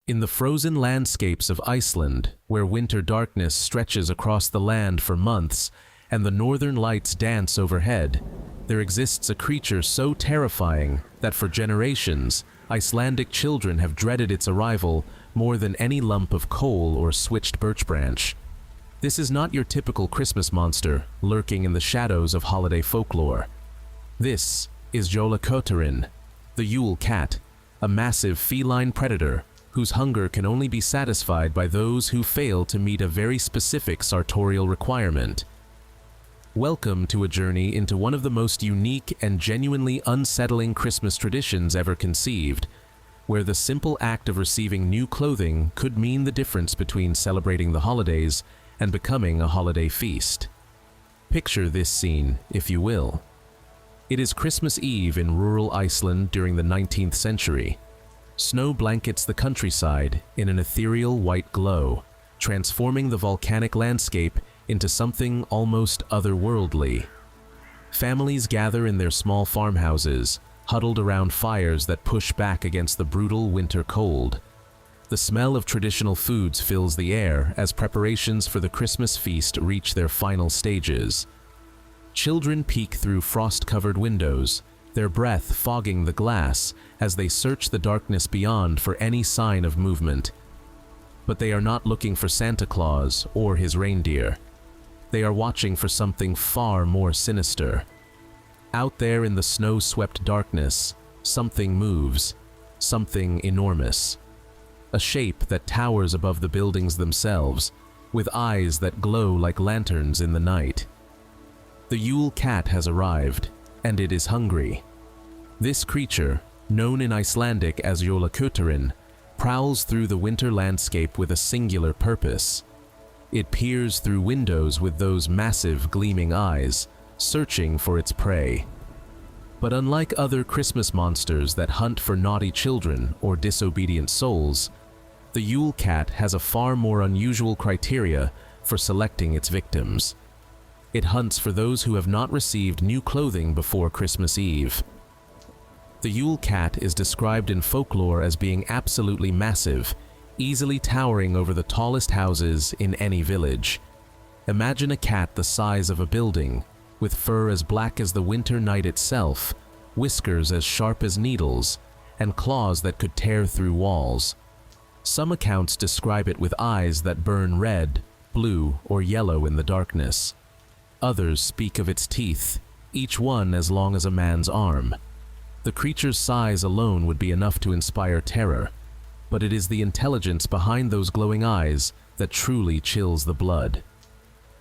In the frozen landscapes of Iceland, where winter darkness stretches across the land for months and the northern lights dance overhead, there exists a creature so terrifying that for generations, Icelandic children have dreaded its arrival more than any lump of coal or switched birch branch. This is not your typical Christmas monster lurking in the shadows of holiday folklore. This is Jólakötturinn, the Yule Cat, a massive feline predator whose hunger can only be satisfied by those who fail to meet a very specific sartorial requirement. Welcome to a journey into one of the most unique and genuinely unsettling Christmas traditions ever conceived, where the simple act of receiving new clothing could mean the difference between celebrating the holidays and becoming a holiday feast. Picture this scene, if you will. It is Christmas Eve in rural Iceland during the 19th century. Snow blankets the countryside in an ethereal white glow, transforming the volcanic landscape into something almost otherworldly. Families gather in their small farmhouses, huddled around fires that push back against the brutal winter cold. The smell of traditional foods fills the air as preparations for the Christmas feast reach their final stages. Children peek through frost-covered windows, their breath fogging the glass as they search the darkness beyond for any sign of movement. But they are not looking for Santa Claus or his reindeer. They are watching for something far more sinister. Out there in the snow-swept darkness, something moves, something enormous. A shape that towers above the buildings themselves, with eyes that glow like lanterns in the night. The Yule Cat has arrived, and it is hungry. This creature, known in Icelandic as Jólakötturinn, prowls through the winter landscape with a singular purpose. It peers through windows with those massive gleaming eyes, searching for its prey. But unlike other Christmas monsters that hunt for naughty children or disobedient souls, the Yule Cat has a far more unusual criteria for selecting its victims. It hunts for those who have not received new clothing before Christmas Eve. The Yule Cat is described in folklore as being absolutely massive, easily towering over the tallest houses in any village. Imagine a cat the size of a building, with fur as black as the winter night itself, whiskers as sharp as needles, and claws that could tear through walls. Some accounts describe it with eyes that burn red, blue, or yellow in the darkness. Others speak of its teeth, each one as long as a man's arm. The creature's size alone would be enough to inspire terror, but it is the intelligence behind those glowing eyes that truly chills the blood.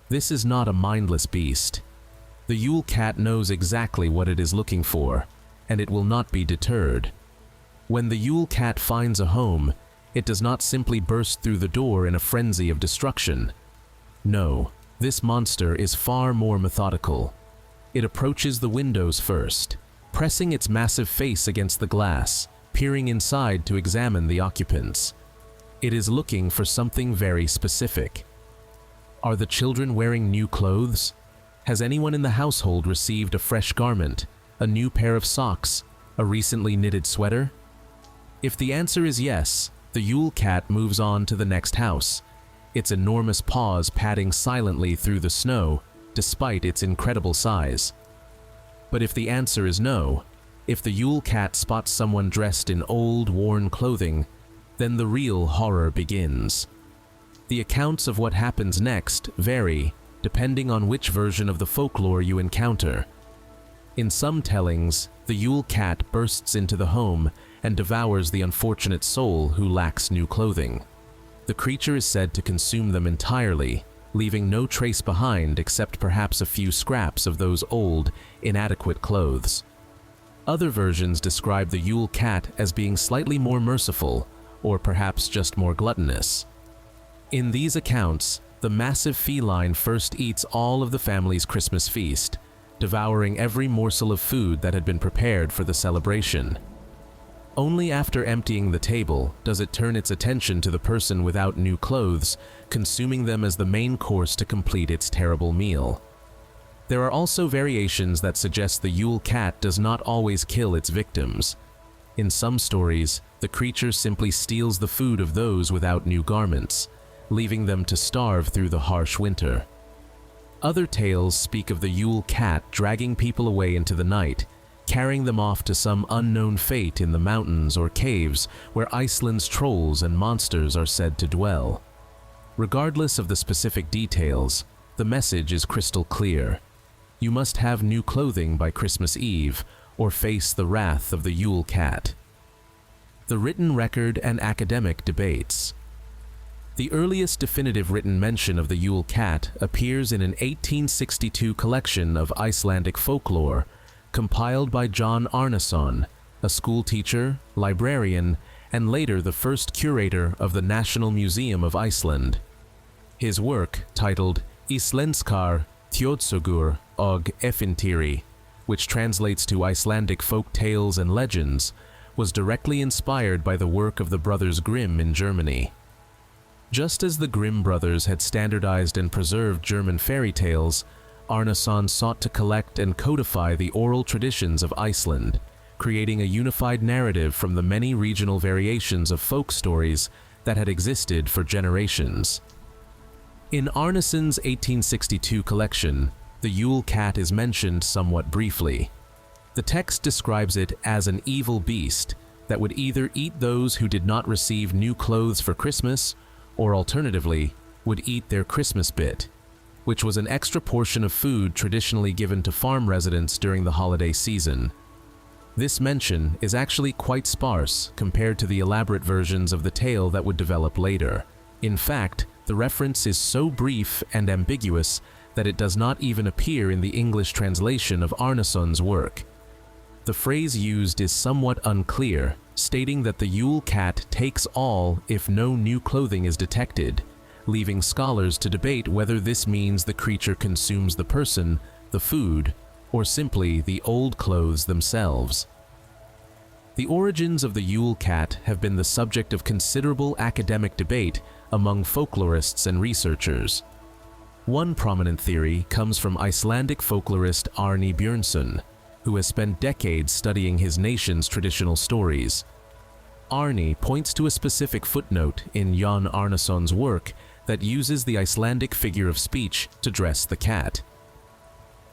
This is not a mindless beast. The Yule Cat knows exactly what it is looking for, and it will not be deterred. When the Yule Cat finds a home, it does not simply burst through the door in a frenzy of destruction. No. This monster is far more methodical. It approaches the windows first, pressing its massive face against the glass, peering inside to examine the occupants. It is looking for something very specific. Are the children wearing new clothes? Has anyone in the household received a fresh garment, a new pair of socks, a recently knitted sweater? If the answer is yes, the Yule Cat moves on to the next house, its enormous paws padding silently through the snow despite its incredible size. But if the answer is no, if the Yule Cat spots someone dressed in old, worn clothing, then the real horror begins. The accounts of what happens next vary depending on which version of the folklore you encounter. In some tellings, the Yule Cat bursts into the home and devours the unfortunate soul who lacks new clothing. The creature is said to consume them entirely, leaving no trace behind except perhaps a few scraps of those old, inadequate clothes. Other versions describe the Yule Cat as being slightly more merciful, or perhaps just more gluttonous. In these accounts, the massive feline first eats all of the family's Christmas feast, devouring every morsel of food that had been prepared for the celebration. Only after emptying the table does it turn its attention to the person without new clothes, consuming them as the main course to complete its terrible meal. There are also variations that suggest the Yule Cat does not always kill its victims. In some stories, The creature simply steals the food of those without new garments, leaving them to starve through the harsh winter. Other tales speak of the Yule Cat dragging people away into the night, carrying them off to some unknown fate in the mountains or caves where Iceland's trolls and monsters are said to dwell. Regardless of the specific details, the message is crystal clear. You must have new clothing by Christmas Eve, or face the wrath of the Yule Cat. The written record and academic debates. The earliest definitive written mention of the Yule Cat appears in an 1862 collection of Icelandic folklore, compiled by John Arnason, a schoolteacher, librarian, and later the first curator of the National Museum of Iceland. His work, titled Íslenskar þjóðsögur og ævintýri, which translates to Icelandic folk tales and legends, was directly inspired by the work of the brothers Grimm in Germany. Just as the Grimm brothers had standardized and preserved German fairy tales, Arnason sought to collect and codify the oral traditions of Iceland, creating a unified narrative from the many regional variations of folk stories that had existed for generations. In Arnason's 1862 collection, the Yule Cat is mentioned somewhat briefly. The text describes it as an evil beast that would either eat those who did not receive new clothes for Christmas, or alternatively, would eat their Christmas bit, which was an extra portion of food traditionally given to farm residents during the holiday season. This mention is actually quite sparse compared to the elaborate versions of the tale that would develop later. In fact, the reference is so brief and ambiguous that it does not even appear in the English translation of Arnason's work. The phrase used is somewhat unclear, stating that the Yule Cat takes all if no new clothing is detected, leaving scholars to debate whether this means the creature consumes the person, the food, or simply the old clothes themselves. The origins of the Yule Cat have been the subject of considerable academic debate among folklorists and researchers. One prominent theory comes from Icelandic folklorist Árni Björnsson, who has spent decades studying his nation's traditional stories. Árni points to a specific footnote in Jón Arnason's work that uses the Icelandic figure of speech to dress the cat.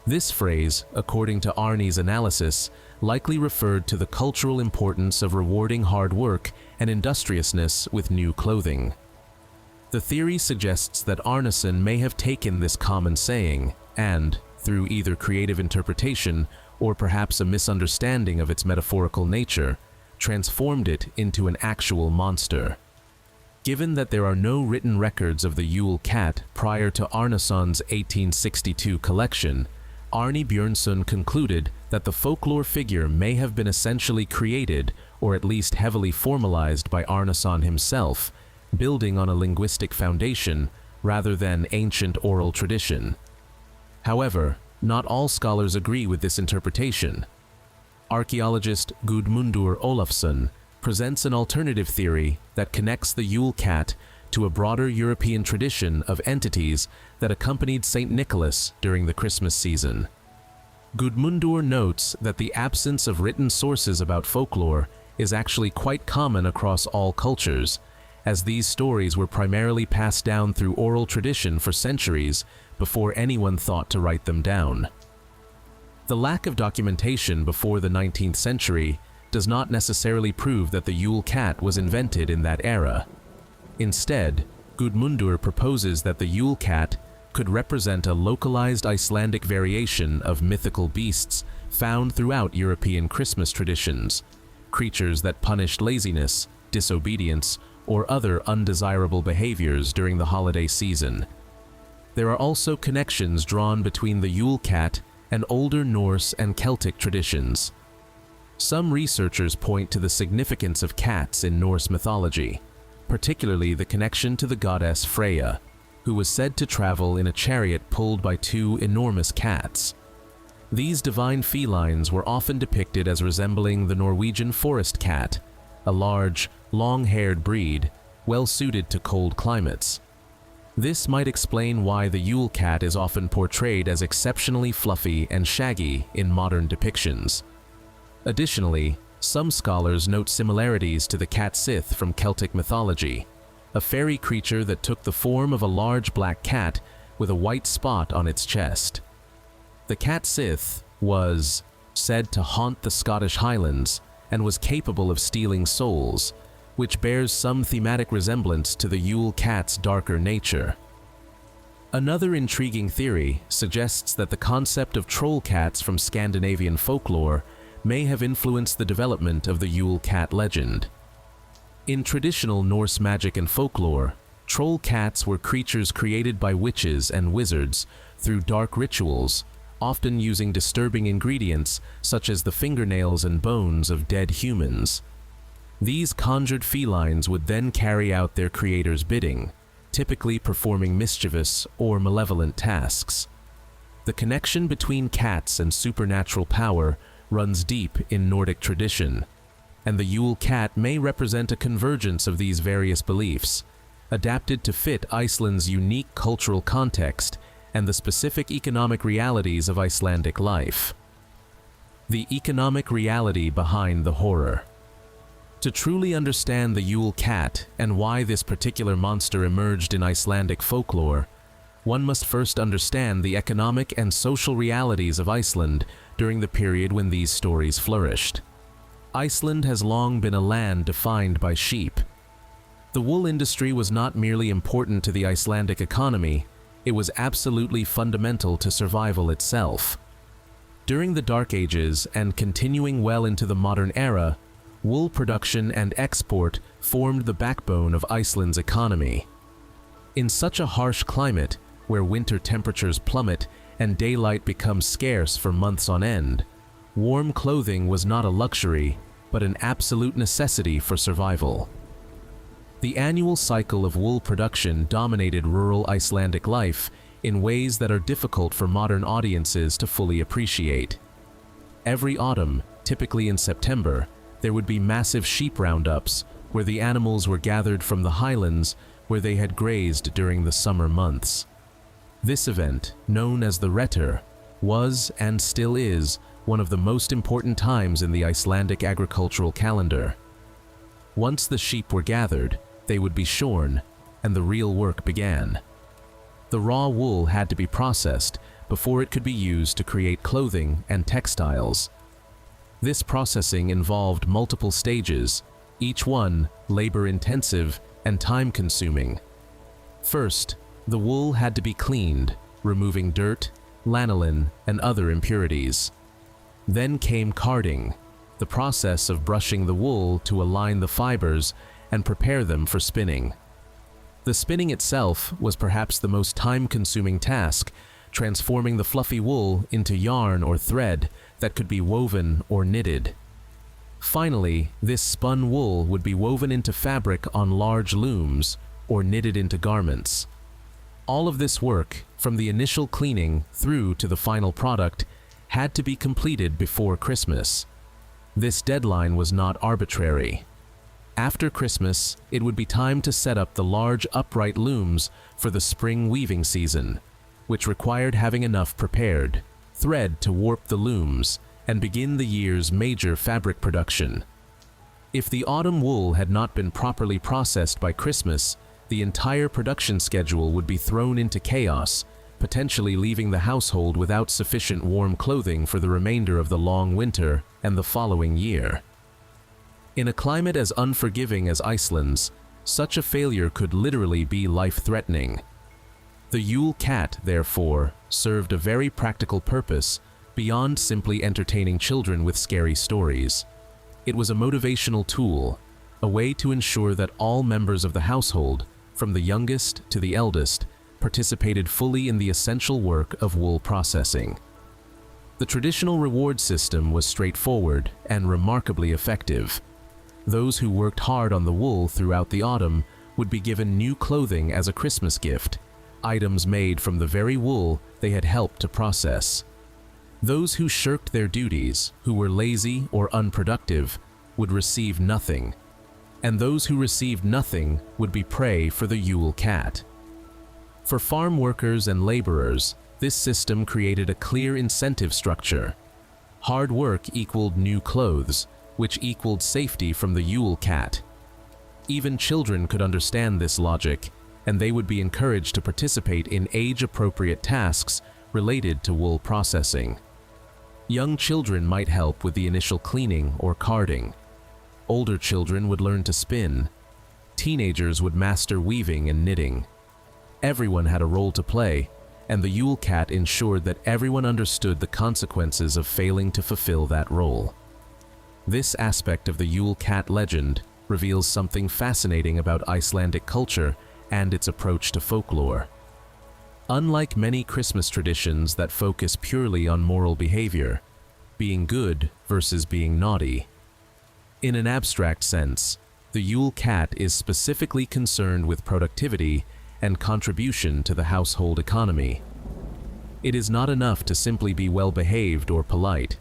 This phrase, according to Árni's analysis, likely referred to the cultural importance of rewarding hard work and industriousness with new clothing. The theory suggests that Arnason may have taken this common saying and, through either creative interpretation or perhaps a misunderstanding of its metaphorical nature, transformed it into an actual monster. Given that there are no written records of the Yule Cat prior to Arnason's 1862 collection, Árni Björnsson concluded that the folklore figure may have been essentially created or at least heavily formalized by Arnason himself, building on a linguistic foundation rather than ancient oral tradition. However, not all scholars agree with this interpretation. Archaeologist Gudmundur Ólafsson presents an alternative theory that connects the Yule Cat to a broader European tradition of entities that accompanied St. Nicholas during the Christmas season. Gudmundur notes that the absence of written sources about folklore is actually quite common across all cultures, as these stories were primarily passed down through oral tradition for centuries before anyone thought to write them down. The lack of documentation before the 19th century does not necessarily prove that the Yule Cat was invented in that era. Instead, Gudmundur proposes that the Yule Cat could represent a localized Icelandic variation of mythical beasts found throughout European Christmas traditions, creatures that punished laziness, disobedience, or other undesirable behaviors during the holiday season. There are also connections drawn between the Yule Cat and older Norse and Celtic traditions. Some researchers point to the significance of cats in Norse mythology, particularly the connection to the goddess Freyja, who was said to travel in a chariot pulled by two enormous cats. These divine felines were often depicted as resembling the Norwegian forest cat, a large, long-haired breed, well-suited to cold climates. This might explain why the Yule Cat is often portrayed as exceptionally fluffy and shaggy in modern depictions. Additionally, Some scholars note similarities to the cat Sith from Celtic mythology, a fairy creature that took the form of a large black cat with a white spot on its chest. The cat Sith was said to haunt the Scottish Highlands and was capable of stealing souls, which bears some thematic resemblance to the Yule Cat's darker nature. Another intriguing theory suggests that the concept of troll cats from Scandinavian folklore may have influenced the development of the Yule Cat legend. In traditional Norse magic and folklore, troll cats were creatures created by witches and wizards through dark rituals, often using disturbing ingredients such as the fingernails and bones of dead humans. These conjured felines would then carry out their creator's bidding, typically performing mischievous or malevolent tasks. The connection between cats and supernatural power runs deep in Nordic tradition, and the Yule Cat may represent a convergence of these various beliefs, adapted to fit Iceland's unique cultural context and the specific economic realities of Icelandic life. The economic reality behind the horror. To truly understand the Yule Cat and why this particular monster emerged in Icelandic folklore, one must first understand the economic and social realities of Iceland during the period when these stories flourished. Iceland has long been a land defined by sheep. The wool industry was not merely important to the Icelandic economy, it was absolutely fundamental to survival itself. During the Dark Ages and continuing well into the modern era, wool production and export formed the backbone of Iceland's economy. In such a harsh climate, where winter temperatures plummet and daylight becomes scarce for months on end, warm clothing was not a luxury, but an absolute necessity for survival. The annual cycle of wool production dominated rural Icelandic life in ways that are difficult for modern audiences to fully appreciate. Every autumn, typically in September, there would be massive sheep roundups where the animals were gathered from the highlands where they had grazed during the summer months. This event, known as the Retur, was and still is one of the most important times in the Icelandic agricultural calendar. Once the sheep were gathered, they would be shorn, and the real work began. The raw wool had to be processed before it could be used to create clothing and textiles. This processing involved multiple stages, each one labor-intensive and time-consuming. First, the wool had to be cleaned, removing dirt, lanolin, and other impurities. Then came carding, the process of brushing the wool to align the fibers and prepare them for spinning. The spinning itself was perhaps the most time-consuming task, transforming the fluffy wool into yarn or thread that could be woven or knitted. Finally, this spun wool would be woven into fabric on large looms or knitted into garments. All of this work, from the initial cleaning through to the final product, had to be completed before Christmas. This deadline was not arbitrary. After Christmas, it would be time to set up the large upright looms for the spring weaving season, which required having enough prepared thread to warp the looms and begin the year's major fabric production. If the autumn wool had not been properly processed by Christmas, the entire production schedule would be thrown into chaos, potentially leaving the household without sufficient warm clothing for the remainder of the long winter and the following year. In a climate as unforgiving as Iceland's, such a failure could literally be life-threatening. The Yule Cat, therefore, served a very practical purpose beyond simply entertaining children with scary stories. It was a motivational tool, a way to ensure that all members of the household, from the youngest to the eldest, participated fully in the essential work of wool processing. The traditional reward system was straightforward and remarkably effective. Those who worked hard on the wool throughout the autumn would be given new clothing as a Christmas gift, items made from the very wool they had helped to process. Those who shirked their duties, who were lazy or unproductive, would receive nothing, and those who received nothing would be prey for the Yule Cat. For farm workers and laborers, this system created a clear incentive structure. Hard work equaled new clothes, which equaled safety from the Yule Cat. Even children could understand this logic, and they would be encouraged to participate in age-appropriate tasks related to wool processing. Young children might help with the initial cleaning or carding. Older children would learn to spin. Teenagers would master weaving and knitting. Everyone had a role to play, and the Yule Cat ensured that everyone understood the consequences of failing to fulfill that role. This aspect of the Yule Cat legend reveals something fascinating about Icelandic culture and its approach to folklore. Unlike many Christmas traditions that focus purely on moral behavior, being good versus being naughty, in an abstract sense, the Yule Cat is specifically concerned with productivity and contribution to the household economy. It is not enough to simply be well-behaved or polite.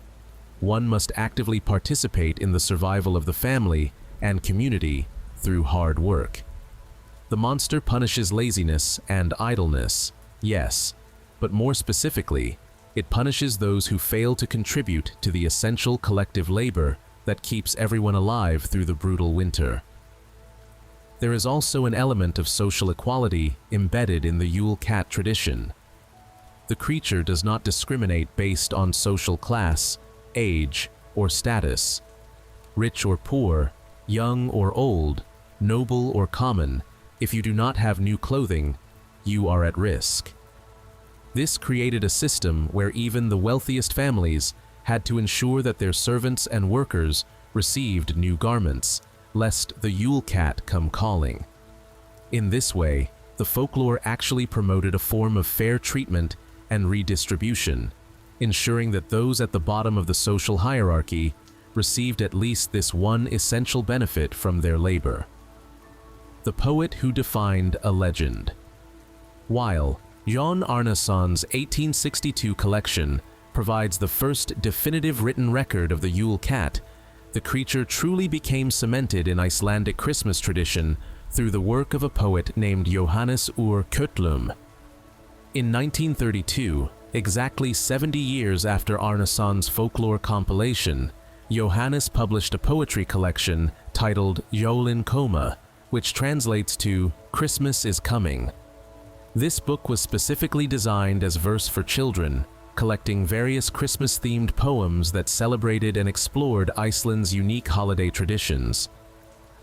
One must actively participate in the survival of the family and community through hard work. The monster punishes laziness and idleness, yes, but more specifically, it punishes those who fail to contribute to the essential collective labor that keeps everyone alive through the brutal winter. There is also an element of social equality embedded in the Yule Cat tradition. The creature does not discriminate based on social class, age, or status. Rich or poor, young or old, noble or common, if you do not have new clothing, you are at risk. This created a system where even the wealthiest families had to ensure that their servants and workers received new garments, lest the Yule Cat come calling. In this way, the folklore actually promoted a form of fair treatment and redistribution, ensuring that those at the bottom of the social hierarchy received at least this one essential benefit from their labor. The poet who defined a legend. While Jón Arnarsson's 1862 collection provides the first definitive written record of the Yule Cat, the creature truly became cemented in Icelandic Christmas tradition through the work of a poet named Jóhannes úr Kötlum. In 1932, exactly 70 years after Arnarsson's folklore compilation, Jóhannes published a poetry collection titled Jólakötturinn, which translates to "Christmas is Coming." This book was specifically designed as verse for children, collecting various Christmas-themed poems that celebrated and explored Iceland's unique holiday traditions.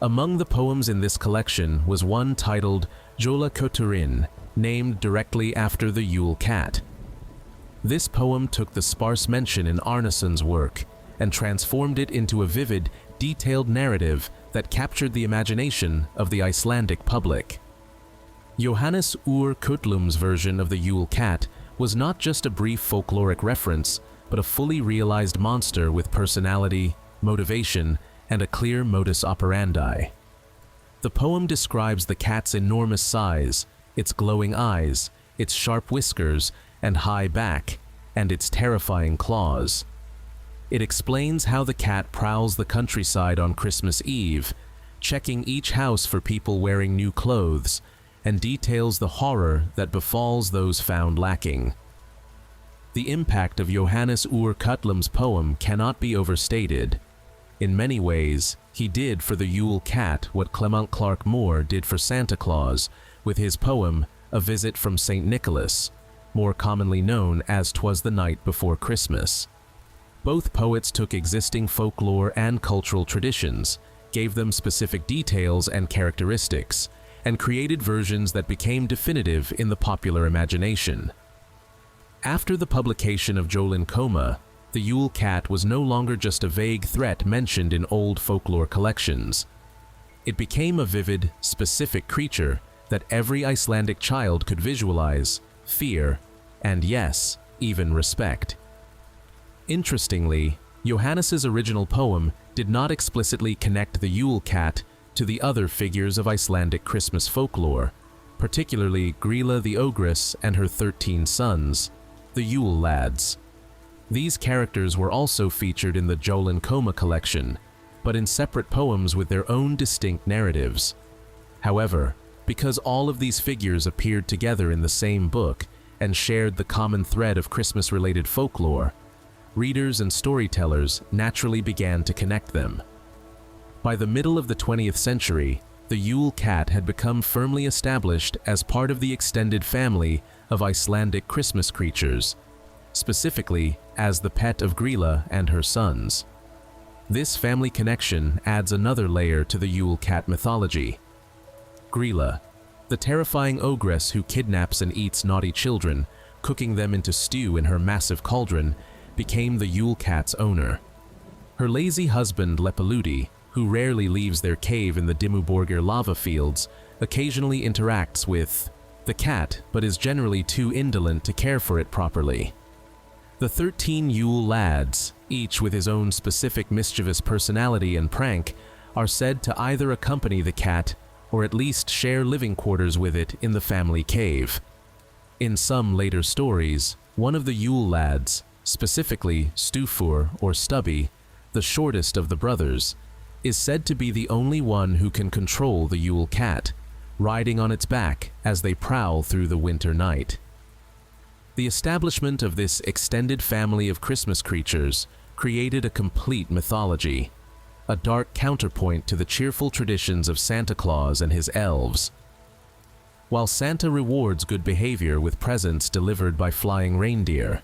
Among the poems in this collection was one titled Jólakötturinn, named directly after the Yule Cat. This poem took the sparse mention in Arnarsson's work and transformed it into a vivid, detailed narrative that captured the imagination of the Icelandic public. Jóhannes úr Kötlum's version of the Yule Cat was not just a brief folkloric reference, but a fully realized monster with personality, motivation, and a clear modus operandi. The poem describes the cat's enormous size, its glowing eyes, its sharp whiskers and high back, and its terrifying claws. It explains how the cat prowls the countryside on Christmas Eve, checking each house for people wearing new clothes, and details the horror that befalls those found lacking. The impact of Jóhannes úr Kötlum's poem cannot be overstated. In many ways, he did for the Yule Cat what Clement Clarke Moore did for Santa Claus with his poem A Visit from St. Nicholas, more commonly known as 'Twas the Night Before Christmas. Both poets took existing folklore and cultural traditions, gave them specific details and characteristics, and created versions that became definitive in the popular imagination. After the publication of Jólakötturinn, the Yule Cat was no longer just a vague threat mentioned in old folklore collections. It became a vivid, specific creature that every Icelandic child could visualize, fear, and yes, even respect. Interestingly, Jóhannes's original poem did not explicitly connect the Yule Cat to the other figures of Icelandic Christmas folklore, particularly Grýla the Ogress and her 13 sons, the Yule Lads. These characters were also featured in the Jólakötturinn collection, but in separate poems with their own distinct narratives. However, because all of these figures appeared together in the same book and shared the common thread of Christmas-related folklore, readers and storytellers naturally began to connect them. By the middle of the 20th century, the Yule Cat had become firmly established as part of the extended family of Icelandic Christmas creatures, specifically as the pet of Grýla and her sons. This family connection adds another layer to the Yule Cat mythology. Grýla, the terrifying ogress who kidnaps and eats naughty children, cooking them into stew in her massive cauldron, became the Yule Cat's owner. Her lazy husband Lepaludi, who rarely leaves their cave in the Dimmuborgir lava fields, occasionally interacts with the cat but is generally too indolent to care for it properly. The 13 Yule lads, each with his own specific mischievous personality and prank, are said to either accompany the cat or at least share living quarters with it in the family cave. In some later stories, one of the Yule lads, specifically Stufur or Stubby, the shortest of the brothers, is said to be the only one who can control the Yule Cat, riding on its back as they prowl through the winter night. The establishment of this extended family of Christmas creatures created a complete mythology, a dark counterpoint to the cheerful traditions of Santa Claus and his elves. While Santa rewards good behavior with presents delivered by flying reindeer,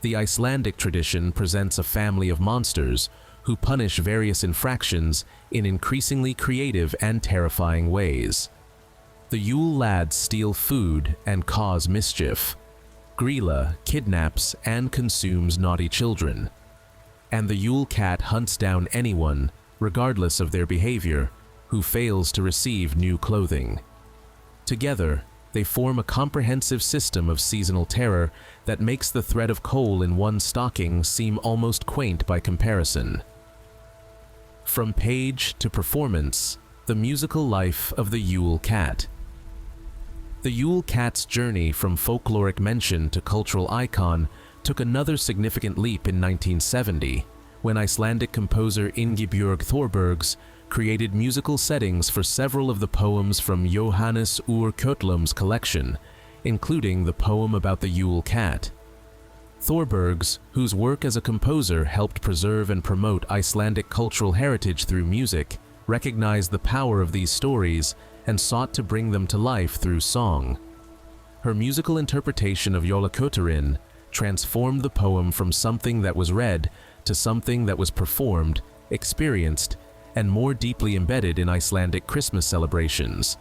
the Icelandic tradition presents a family of monsters who punish various infractions in increasingly creative and terrifying ways. The Yule lads steal food and cause mischief. Grýla kidnaps and consumes naughty children. And the Yule Cat hunts down anyone, regardless of their behavior, who fails to receive new clothing. Together, they form a comprehensive system of seasonal terror that makes the thread of coal in one stocking seem almost quaint by comparison. From page to performance, the musical life of the Yule Cat. The Yule Cat's journey from folkloric mention to cultural icon took another significant leap in 1970, when Icelandic composer Ingibjörg Thorbergs created musical settings for several of the poems from Jóhannes úr Köttlum's collection, including the poem about the Yule Cat. Thorbergs, whose work as a composer helped preserve and promote Icelandic cultural heritage through music, recognized the power of these stories and sought to bring them to life through song. Her musical interpretation of Jólakötturinn transformed the poem from something that was read to something that was performed, experienced, and more deeply embedded in Icelandic Christmas celebrations.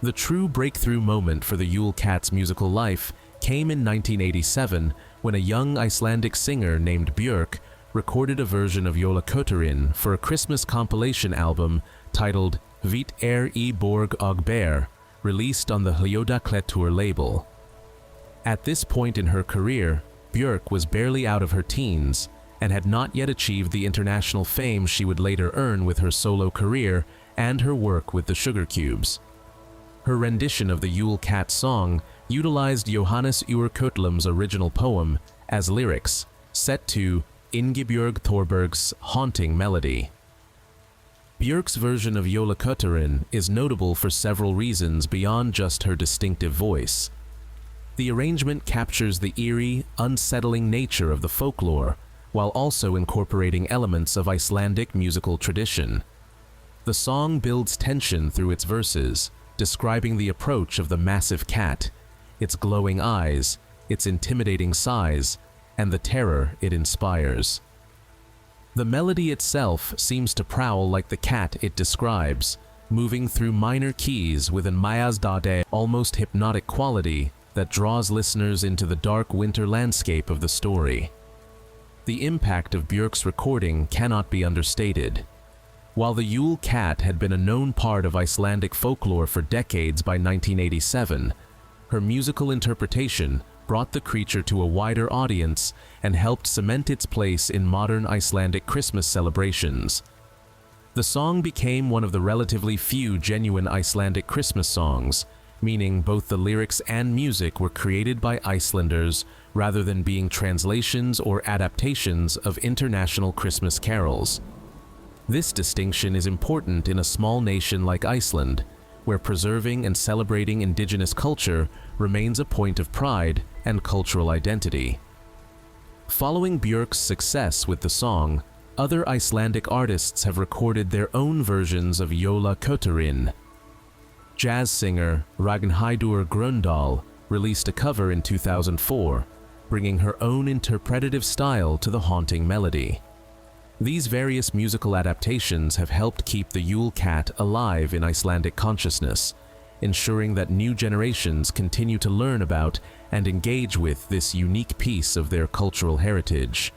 The true breakthrough moment for the Yule Cat's musical life came in 1987 when a young Icelandic singer named Björk recorded a version of Jólakötturinn for a Christmas compilation album titled Vit í Borg og Bear, released on the Jólaköttur label. At this point in her career, Björk was barely out of her teens and had not yet achieved the international fame she would later earn with her solo career and her work with the Sugar Cubes. Her rendition of the Yule Cat song utilized Jóhannes úr Köttlum's original poem as lyrics, set to Ingibjörg Thorbergs' haunting melody. Björk's version of Jólakötturinn is notable for several reasons beyond just her distinctive voice. The arrangement captures the eerie, unsettling nature of the folklore, while also incorporating elements of Icelandic musical tradition. The song builds tension through its verses, describing the approach of the massive cat, its glowing eyes, its intimidating size, and the terror it inspires. The melody itself seems to prowl like the cat it describes, moving through minor keys with an majazdade, almost hypnotic quality that draws listeners into the dark winter landscape of the story. The impact of Björk's recording cannot be understated. While the Yule Cat had been a known part of Icelandic folklore for decades by 1987, her musical interpretation brought the creature to a wider audience and helped cement its place in modern Icelandic Christmas celebrations. The song became one of the relatively few genuine Icelandic Christmas songs, meaning both the lyrics and music were created by Icelanders rather than being translations or adaptations of international Christmas carols. This distinction is important in a small nation like Iceland, where preserving and celebrating indigenous culture remains a point of pride and cultural identity. Following Björk's success with the song, other Icelandic artists have recorded their own versions of Jólakötturinn. Jazz singer Ragnheiður Gröndal released a cover in 2004, bringing her own interpretative style to the haunting melody. These various musical adaptations have helped keep the Yule Cat alive in Icelandic consciousness, ensuring that new generations continue to learn about and engage with this unique piece of their cultural heritage.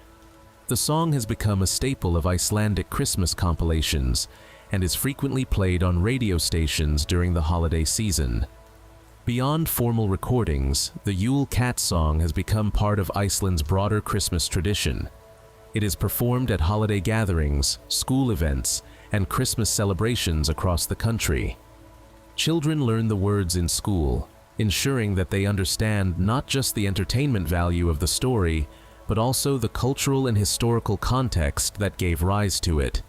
The song has become a staple of Icelandic Christmas compilations and is frequently played on radio stations during the holiday season. Beyond formal recordings, the Yule Cat song has become part of Iceland's broader Christmas tradition. It is performed at holiday gatherings, school events, and Christmas celebrations across the country. Children learn the words in school, ensuring that they understand not just the entertainment value of the story, but also the cultural and historical context that gave rise to it.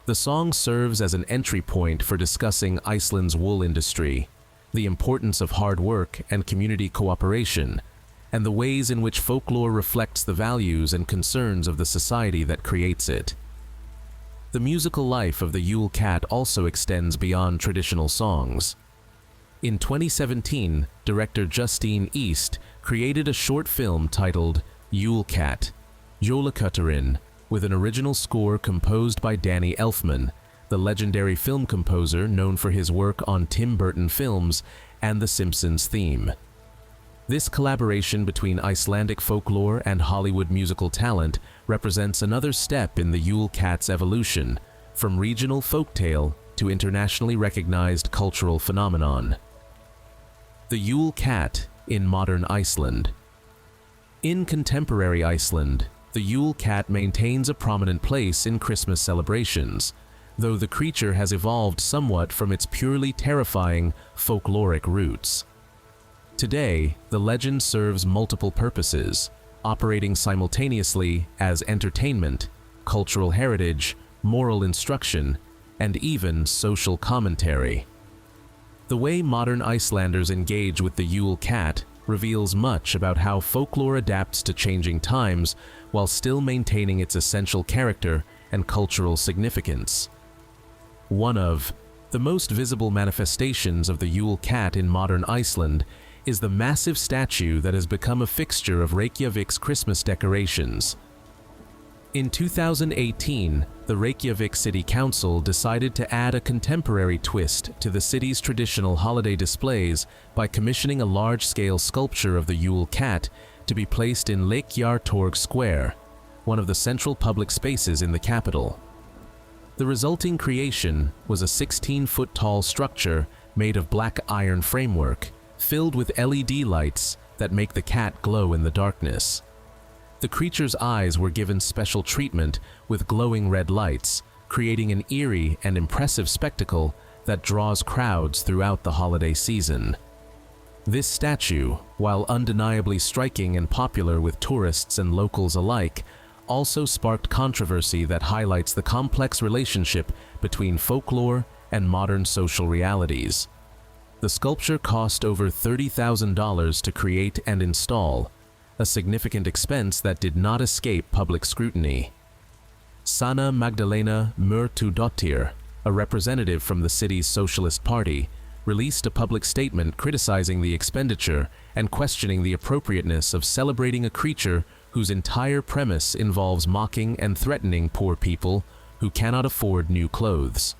The song serves as an entry point for discussing Iceland's wool industry, the importance of hard work and community cooperation, and the ways in which folklore reflects the values and concerns of the society that creates it. The musical life of the Yule Cat also extends beyond traditional songs. In 2017, director Justine East created a short film titled Yule Cat, Jólakötturinn, with an original score composed by Danny Elfman, the legendary film composer known for his work on Tim Burton films and The Simpsons theme. This collaboration between Icelandic folklore and Hollywood musical talent represents another step in the Yule Cat's evolution, from regional folktale to internationally recognized cultural phenomenon. The Yule Cat in modern Iceland. In contemporary Iceland, the Yule Cat maintains a prominent place in Christmas celebrations, though the creature has evolved somewhat from its purely terrifying, folkloric roots. Today, the legend serves multiple purposes, operating simultaneously as entertainment, cultural heritage, moral instruction, and even social commentary. The way modern Icelanders engage with the Yule Cat reveals much about how folklore adapts to changing times while still maintaining its essential character and cultural significance. One of the most visible manifestations of the Yule Cat in modern Iceland is the massive statue that has become a fixture of Reykjavik's Christmas decorations. In 2018, the Reykjavik City Council decided to add a contemporary twist to the city's traditional holiday displays by commissioning a large-scale sculpture of the Yule Cat to be placed in Torg Square, one of the central public spaces in the capital. The resulting creation was a 16-foot-tall structure made of black iron framework, filled with LED lights that make the cat glow in the darkness. The creature's eyes were given special treatment with glowing red lights, creating an eerie and impressive spectacle that draws crowds throughout the holiday season. This statue, while undeniably striking and popular with tourists and locals alike, also sparked controversy that highlights the complex relationship between folklore and modern social realities. The sculpture cost over $30,000 to create and install, a significant expense that did not escape public scrutiny. Sanna Magdalena Murtudottir, a representative from the city's Socialist Party, released a public statement criticizing the expenditure and questioning the appropriateness of celebrating a creature whose entire premise involves mocking and threatening poor people who cannot afford new clothes.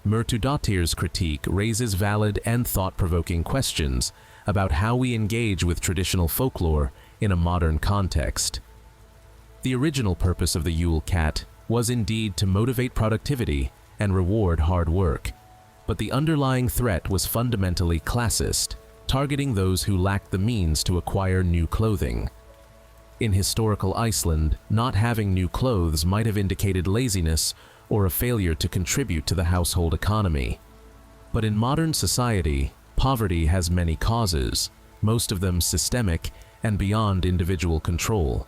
Murtudottir's critique raises valid and thought-provoking questions about how we engage with traditional folklore in a modern context. The original purpose of the Yule Cat was indeed to motivate productivity and reward hard work, but the underlying threat was fundamentally classist, targeting those who lacked the means to acquire new clothing. In historical Iceland, not having new clothes might have indicated laziness or a failure to contribute to the household economy. But in modern society, poverty has many causes, most of them systemic and beyond individual control.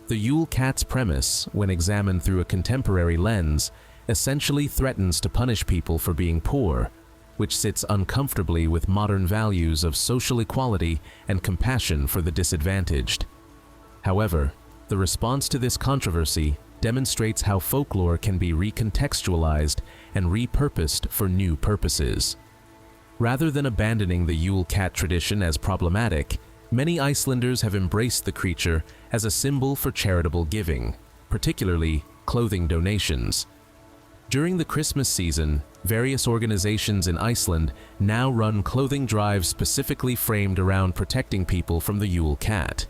The Yule Cat's premise, when examined through a contemporary lens, essentially threatens to punish people for being poor, which sits uncomfortably with modern values of social equality and compassion for the disadvantaged. However, the response to this controversy demonstrates how folklore can be recontextualized and repurposed for new purposes. Rather than abandoning the Yule Cat tradition as problematic, many Icelanders have embraced the creature as a symbol for charitable giving, particularly clothing donations. During the Christmas season, various organizations in Iceland now run clothing drives specifically framed around protecting people from the Yule Cat.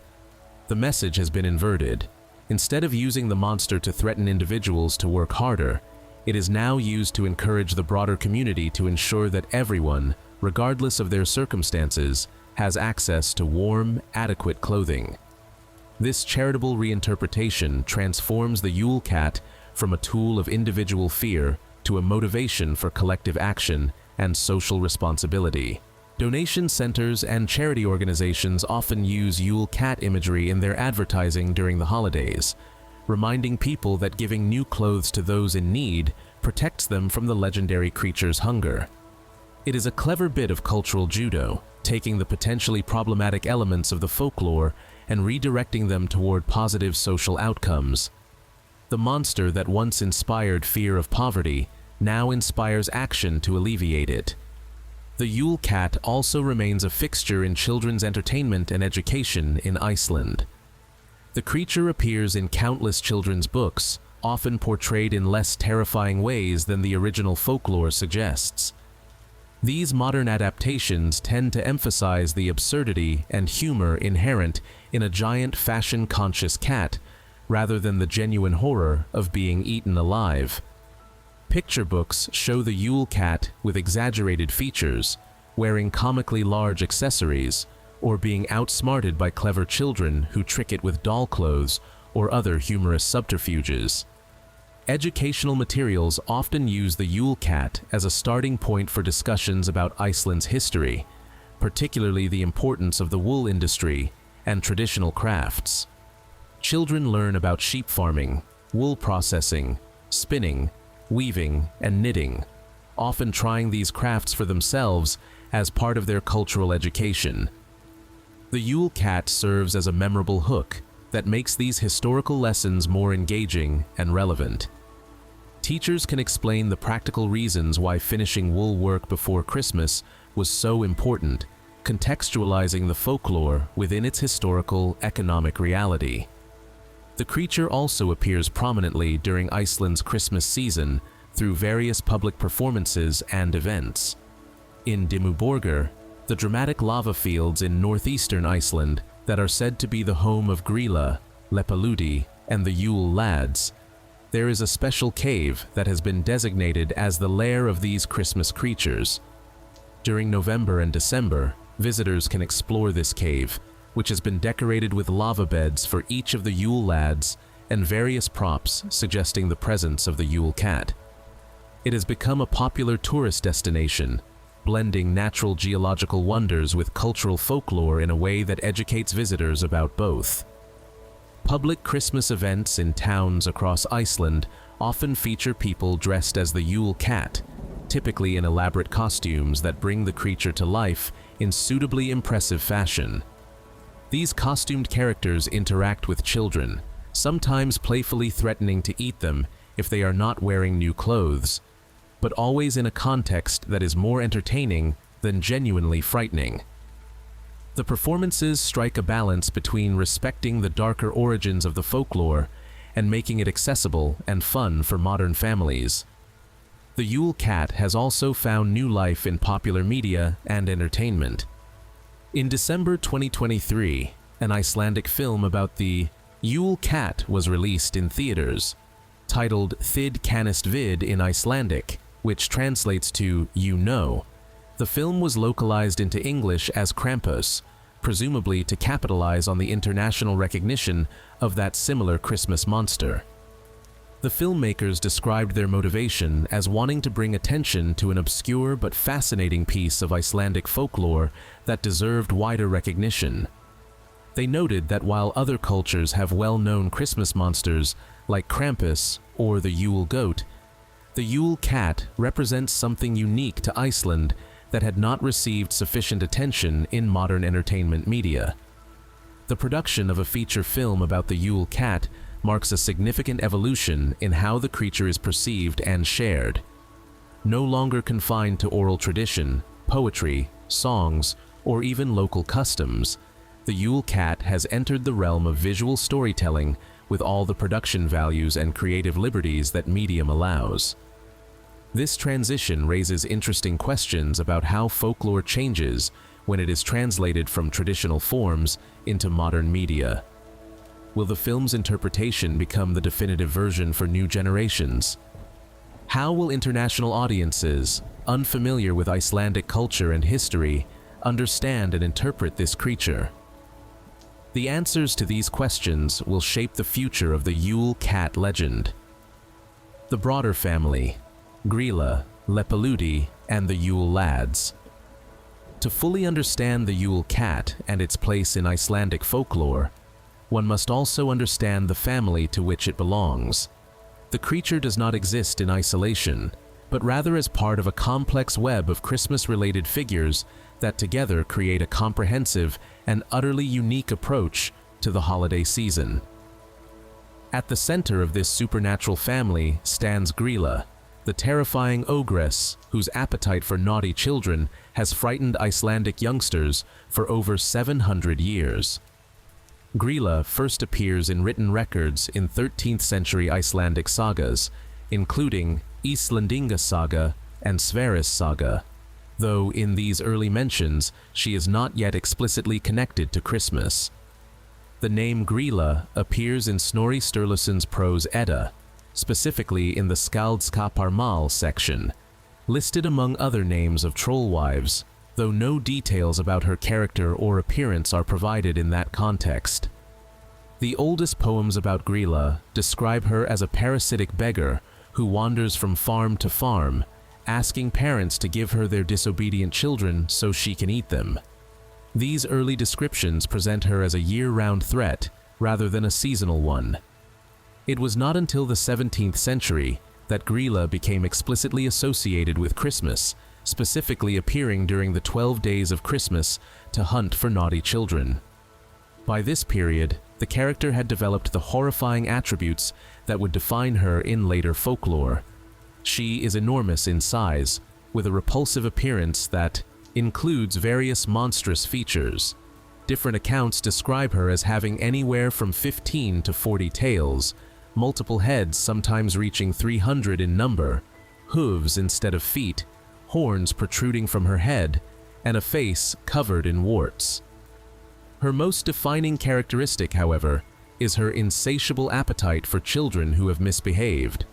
The message has been inverted. Instead of using the monster to threaten individuals to work harder, it is now used to encourage the broader community to ensure that everyone, regardless of their circumstances, has access to warm, adequate clothing. This charitable reinterpretation transforms the Yule Cat from a tool of individual fear to a motivation for collective action and social responsibility. Donation centers and charity organizations often use Yule Cat imagery in their advertising during the holidays, reminding people that giving new clothes to those in need protects them from the legendary creature's hunger. It is a clever bit of cultural judo, taking the potentially problematic elements of the folklore and redirecting them toward positive social outcomes. The monster that once inspired fear of poverty now inspires action to alleviate it. The Yule Cat also remains a fixture in children's entertainment and education in Iceland. The creature appears in countless children's books, often portrayed in less terrifying ways than the original folklore suggests. These modern adaptations tend to emphasize the absurdity and humor inherent in a giant fashion-conscious cat, rather than the genuine horror of being eaten alive. Picture books show the Yule Cat with exaggerated features, wearing comically large accessories, or being outsmarted by clever children who trick it with doll clothes or other humorous subterfuges. Educational materials often use the Yule Cat as a starting point for discussions about Iceland's history, particularly the importance of the wool industry and traditional crafts. Children learn about sheep farming, wool processing, spinning, weaving, and knitting, often trying these crafts for themselves as part of their cultural education. The Yule Cat serves as a memorable hook that makes these historical lessons more engaging and relevant. Teachers can explain the practical reasons why finishing wool work before Christmas was so important, contextualizing the folklore within its historical, economic reality. The creature also appears prominently during Iceland's Christmas season through various public performances and events. In Dimmuborgir, the dramatic lava fields in northeastern Iceland that are said to be the home of Grýla, Lepaludi, and the Yule Lads, there is a special cave that has been designated as the lair of these Christmas creatures. During November and December, visitors can explore this cave, which has been decorated with lava beds for each of the Yule Lads and various props suggesting the presence of the Yule Cat. It has become a popular tourist destination, blending natural geological wonders with cultural folklore in a way that educates visitors about both. Public Christmas events in towns across Iceland often feature people dressed as the Yule Cat, typically in elaborate costumes that bring the creature to life in suitably impressive fashion. These costumed characters interact with children, sometimes playfully threatening to eat them if they are not wearing new clothes, but always in a context that is more entertaining than genuinely frightening. The performances strike a balance between respecting the darker origins of the folklore and making it accessible and fun for modern families. The Yule Cat has also found new life in popular media and entertainment. In December 2023, an Icelandic film about the Yule Cat was released in theaters, titled Þið kannist við in Icelandic, which translates to "you know." The film was localized into English as Krampus, presumably to capitalize on the international recognition of that similar Christmas monster. The filmmakers described their motivation as wanting to bring attention to an obscure but fascinating piece of Icelandic folklore that deserved wider recognition. They noted that while other cultures have well-known Christmas monsters like Krampus or the Yule Goat, the Yule Cat represents something unique to Iceland that had not received sufficient attention in modern entertainment media. The production of a feature film about the Yule Cat marks a significant evolution in how the creature is perceived and shared. No longer confined to oral tradition, poetry, songs, or even local customs, the Yule Cat has entered the realm of visual storytelling with all the production values and creative liberties that medium allows. This transition raises interesting questions about how folklore changes when it is translated from traditional forms into modern media. Will the film's interpretation become the definitive version for new generations? How will international audiences, unfamiliar with Icelandic culture and history, understand and interpret this creature? The answers to these questions will shape the future of the Yule Cat legend. The broader family, Grýla, Leppalúði, and the Yule Lads. To fully understand the Yule Cat and its place in Icelandic folklore, one must also understand the family to which it belongs. The creature does not exist in isolation, but rather as part of a complex web of Christmas-related figures that together create a comprehensive and utterly unique approach to the holiday season. At the center of this supernatural family stands Grýla, the terrifying ogress whose appetite for naughty children has frightened Icelandic youngsters for over 700 years. Grýla first appears in written records in 13th century Icelandic sagas, including Íslendinga Saga and Sverris Saga, though in these early mentions she is not yet explicitly connected to Christmas. The name Grýla appears in Snorri Sturluson's prose Edda, specifically in the Skaldskaparmal section, listed among other names of trollwives, though no details about her character or appearance are provided in that context. The oldest poems about Grýla describe her as a parasitic beggar who wanders from farm to farm, asking parents to give her their disobedient children so she can eat them. These early descriptions present her as a year-round threat rather than a seasonal one. It was not until the 17th century that Grýla became explicitly associated with Christmas, specifically appearing during the 12 days of Christmas to hunt for naughty children. By this period, the character had developed the horrifying attributes that would define her in later folklore. She is enormous in size, with a repulsive appearance that includes various monstrous features. Different accounts describe her as having anywhere from 15 to 40 tails, multiple heads sometimes reaching 300 in number, hooves instead of feet, horns protruding from her head, and a face covered in warts. Her most defining characteristic, however, is her insatiable appetite for children who have misbehaved.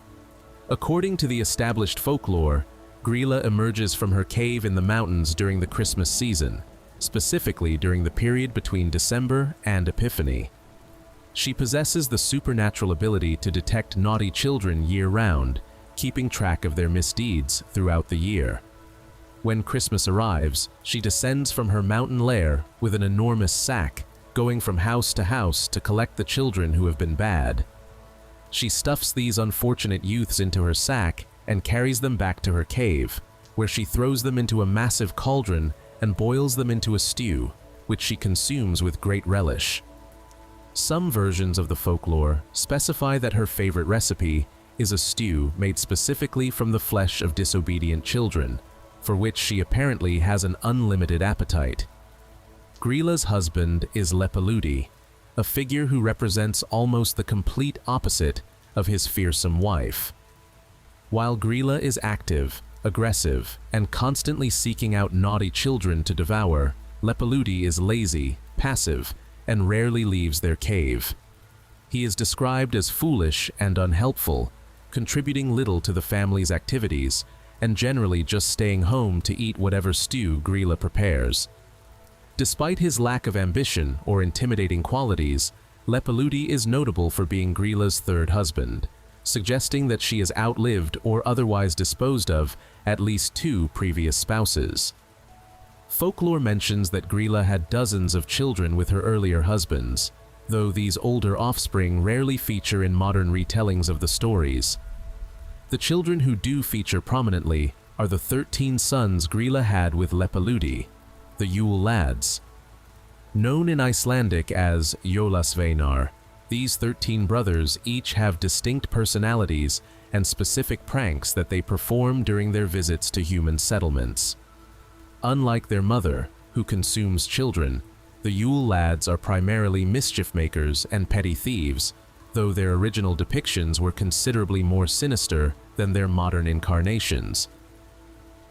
According to the established folklore, Grýla emerges from her cave in the mountains during the Christmas season, specifically during the period between December and Epiphany. She possesses the supernatural ability to detect naughty children year-round, keeping track of their misdeeds throughout the year. When Christmas arrives, she descends from her mountain lair with an enormous sack, going from house to house to collect the children who have been bad. She stuffs these unfortunate youths into her sack and carries them back to her cave, where she throws them into a massive cauldron and boils them into a stew, which she consumes with great relish. Some versions of the folklore specify that her favorite recipe is a stew made specifically from the flesh of disobedient children, for which she apparently has an unlimited appetite. Grýla's husband is Leppalúði, a figure who represents almost the complete opposite of his fearsome wife. While Grýla is active, aggressive, and constantly seeking out naughty children to devour, Leppalúði is lazy, passive, and rarely leaves their cave. He is described as foolish and unhelpful, contributing little to the family's activities, and generally just staying home to eat whatever stew Grýla prepares. Despite his lack of ambition or intimidating qualities, Leppalúði is notable for being Grýla's third husband, suggesting that she has outlived or otherwise disposed of at least 2 previous spouses. Folklore mentions that Grýla had dozens of children with her earlier husbands, though these older offspring rarely feature in modern retellings of the stories. The children who do feature prominently are the 13 sons Grýla had with Leppalúði, the Yule Lads. Known in Icelandic as Jólasveinar, these 13 brothers each have distinct personalities and specific pranks that they perform during their visits to human settlements. Unlike their mother, who consumes children, the Yule lads are primarily mischief makers and petty thieves, though their original depictions were considerably more sinister than their modern incarnations.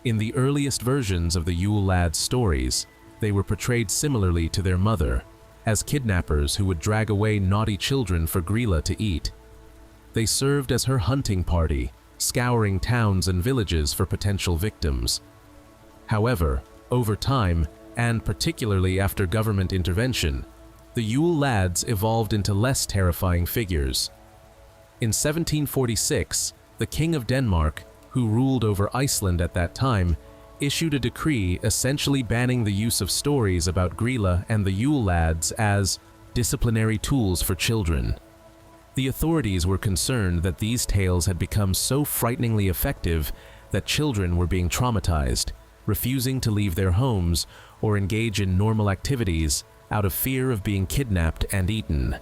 In the earliest versions of the Yule lads' stories, they were portrayed similarly to their mother, as kidnappers who would drag away naughty children for Grilla to eat. They served as her hunting party, scouring towns and villages for potential victims. However, over time, and particularly after government intervention, the Yule lads evolved into less terrifying figures. In 1746, the King of Denmark, who ruled over Iceland at that time, issued a decree essentially banning the use of stories about Grilla and the Yule lads as disciplinary tools for children. The authorities were concerned that these tales had become so frighteningly effective that children were being traumatized, refusing to leave their homes or engage in normal activities out of fear of being kidnapped and eaten.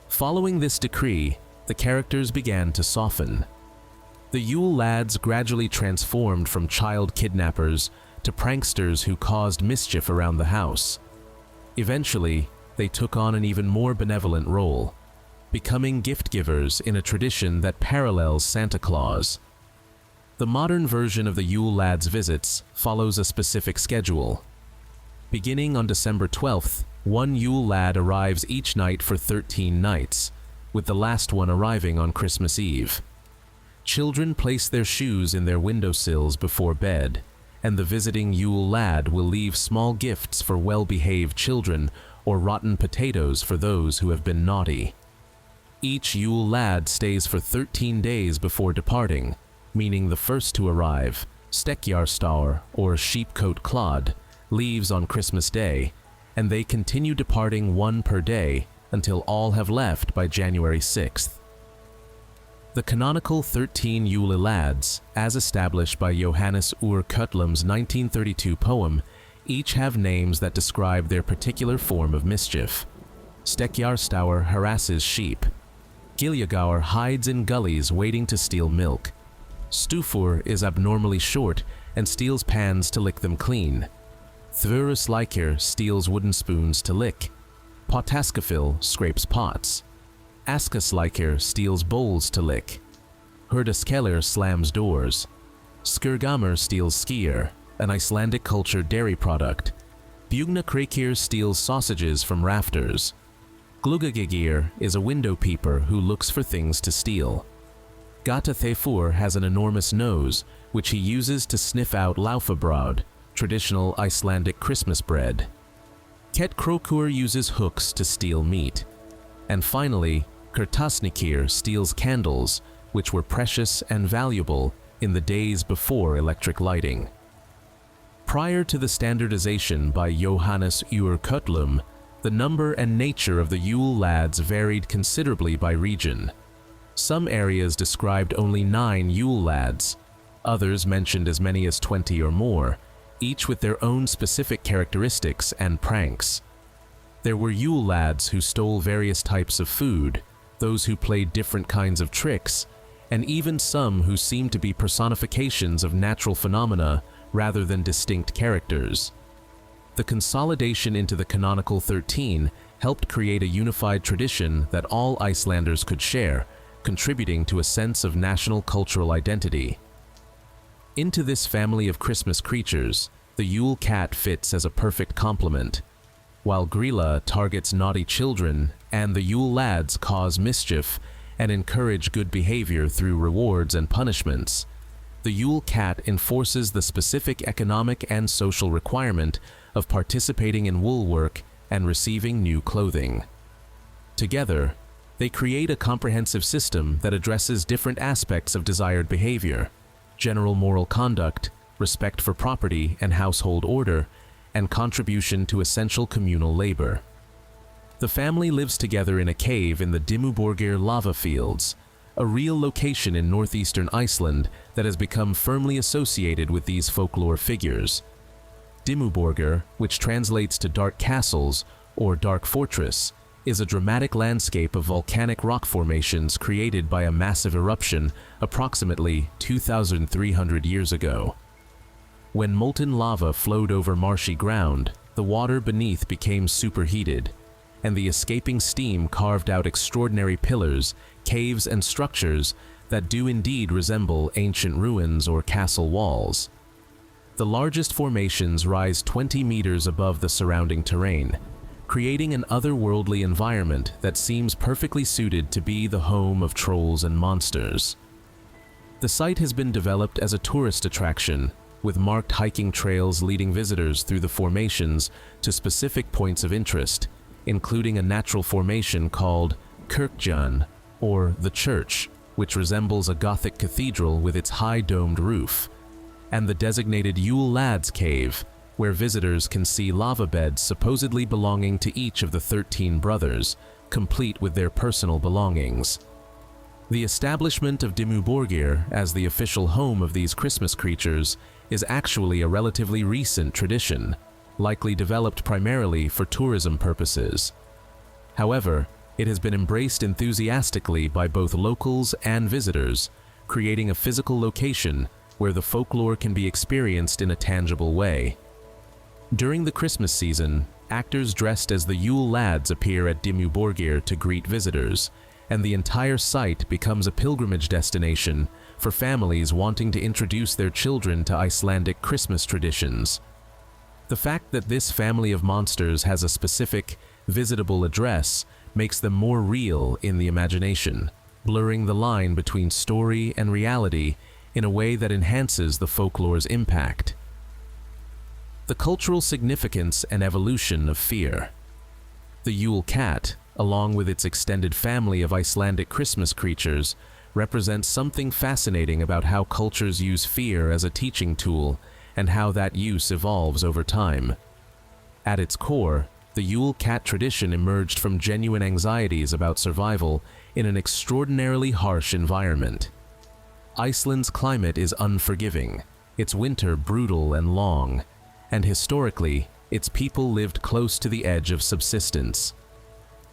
Following this decree, the characters began to soften. The Yule lads gradually transformed from child kidnappers to pranksters who caused mischief around the house. Eventually, they took on an even more benevolent role, becoming gift givers in a tradition that parallels Santa Claus. The modern version of the Yule lads' visits follows a specific schedule. Beginning on December 12th, one Yule lad arrives each night for 13 nights, with the last one arriving on Christmas Eve. Children place their shoes in their windowsills before bed, and the visiting Yule lad will leave small gifts for well-behaved children or rotten potatoes for those who have been naughty. Each Yule lad stays for 13 days before departing, meaning the first to arrive, Stekkjarstaur or Sheepcoat Clod, leaves on Christmas Day, and they continue departing one per day until all have left by January 6th. The canonical 13 Yule lads, as established by Jóhannes úr Kötlum's 1932 poem, each have names that describe their particular form of mischief. Stekkjarstaur harasses sheep. Giljagar hides in gullies waiting to steal milk. Stufur is abnormally short and steals pans to lick them clean. Þvuruslækir steals wooden spoons to lick. Potaskafil scrapes pots. Askaslækir steals bowls to lick. Hurdaskellir slams doors. Skirgamur steals skyr, an Icelandic culture dairy product. Bjugnakreikir steals sausages from rafters. Glugagigir is a window peeper who looks for things to steal. Gata Þefur has an enormous nose, which he uses to sniff out laufabrauð, traditional Icelandic Christmas bread. Ketkrokur uses hooks to steal meat. And finally, Kertasnikir steals candles, which were precious and valuable in the days before electric lighting. Prior to the standardization by Jóhannes úr Kötlum, the number and nature of the Yule lads varied considerably by region. Some areas described only 9 Yule lads, others mentioned as many as 20 or more, each with their own specific characteristics and pranks. There were Yule lads who stole various types of food, those who played different kinds of tricks, and even some who seemed to be personifications of natural phenomena rather than distinct characters. The consolidation into the canonical 13 helped create a unified tradition that all Icelanders could share, contributing to a sense of national cultural identity. Into this family of Christmas creatures, the Yule Cat fits as a perfect complement. While Grilla targets naughty children and the Yule lads cause mischief and encourage good behavior through rewards and punishments, the Yule Cat enforces the specific economic and social requirement of participating in wool work and receiving new clothing. Together, they create a comprehensive system that addresses different aspects of desired behavior, general moral conduct, respect for property and household order, and contribution to essential communal labor. The family lives together in a cave in the Dimmuborgir lava fields, a real location in northeastern Iceland that has become firmly associated with these folklore figures. Dimmuborgir, which translates to dark castles, or Dark Fortress, is a dramatic landscape of volcanic rock formations created by a massive eruption approximately 2,300 years ago. When molten lava flowed over marshy ground, the water beneath became superheated, and the escaping steam carved out extraordinary pillars, caves, and structures that do indeed resemble ancient ruins or castle walls. The largest formations rise 20 meters above the surrounding terrain, creating an otherworldly environment that seems perfectly suited to be the home of trolls and monsters. The site has been developed as a tourist attraction, with marked hiking trails leading visitors through the formations to specific points of interest, including a natural formation called Kirkjan, or the church, which resembles a Gothic cathedral with its high domed roof, and the designated Yule Lad's Cave, where visitors can see lava beds supposedly belonging to each of the 13 brothers, complete with their personal belongings. The establishment of Dimmuborgir as the official home of these Christmas creatures is actually a relatively recent tradition, likely developed primarily for tourism purposes. However, it has been embraced enthusiastically by both locals and visitors, creating a physical location where the folklore can be experienced in a tangible way. During the Christmas season, actors dressed as the Yule Lads appear at Dimmuborgir to greet visitors, and the entire site becomes a pilgrimage destination for families wanting to introduce their children to Icelandic Christmas traditions. The fact that this family of monsters has a specific, visitable address makes them more real in the imagination, blurring the line between story and reality in a way that enhances the folklore's impact. The cultural significance and evolution of fear. The Yule Cat, along with its extended family of Icelandic Christmas creatures, represents something fascinating about how cultures use fear as a teaching tool and how that use evolves over time. At its core, the Yule Cat tradition emerged from genuine anxieties about survival in an extraordinarily harsh environment. Iceland's climate is unforgiving, its winter brutal and long, and historically, its people lived close to the edge of subsistence.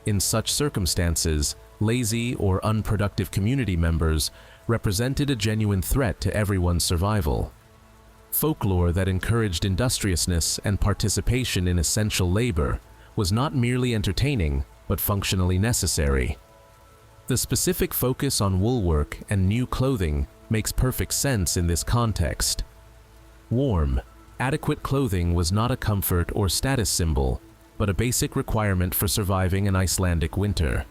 In such circumstances, lazy or unproductive community members represented a genuine threat to everyone's survival. Folklore that encouraged industriousness and participation in essential labor was not merely entertaining, but functionally necessary. The specific focus on woolwork and new clothing makes perfect sense in this context. Warm, adequate clothing was not a comfort or status symbol, but a basic requirement for surviving an Icelandic winter.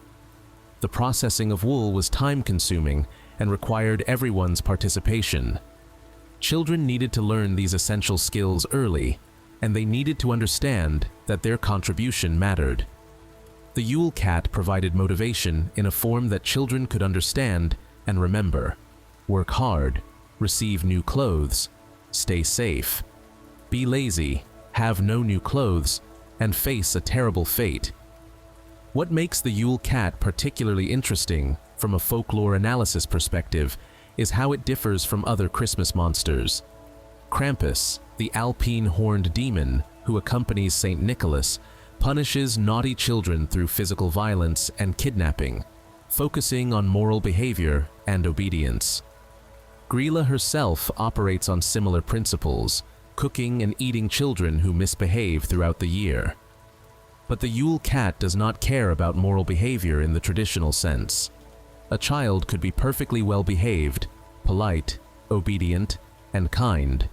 The processing of wool was time-consuming and required everyone's participation. Children needed to learn these essential skills early, and they needed to understand that their contribution mattered. The Yule Cat provided motivation in a form that children could understand and remember. Work hard, receive new clothes, stay safe, be lazy, have no new clothes, and face a terrible fate. What makes the Yule Cat particularly interesting from a folklore analysis perspective is how it differs from other Christmas monsters. Krampus, the Alpine horned demon who accompanies St. Nicholas, punishes naughty children through physical violence and kidnapping, focusing on moral behavior and obedience. Grýla herself operates on similar principles, cooking and eating children who misbehave throughout the year. But the Yule Cat does not care about moral behavior in the traditional sense. A child could be perfectly well behaved, polite, obedient, and kind,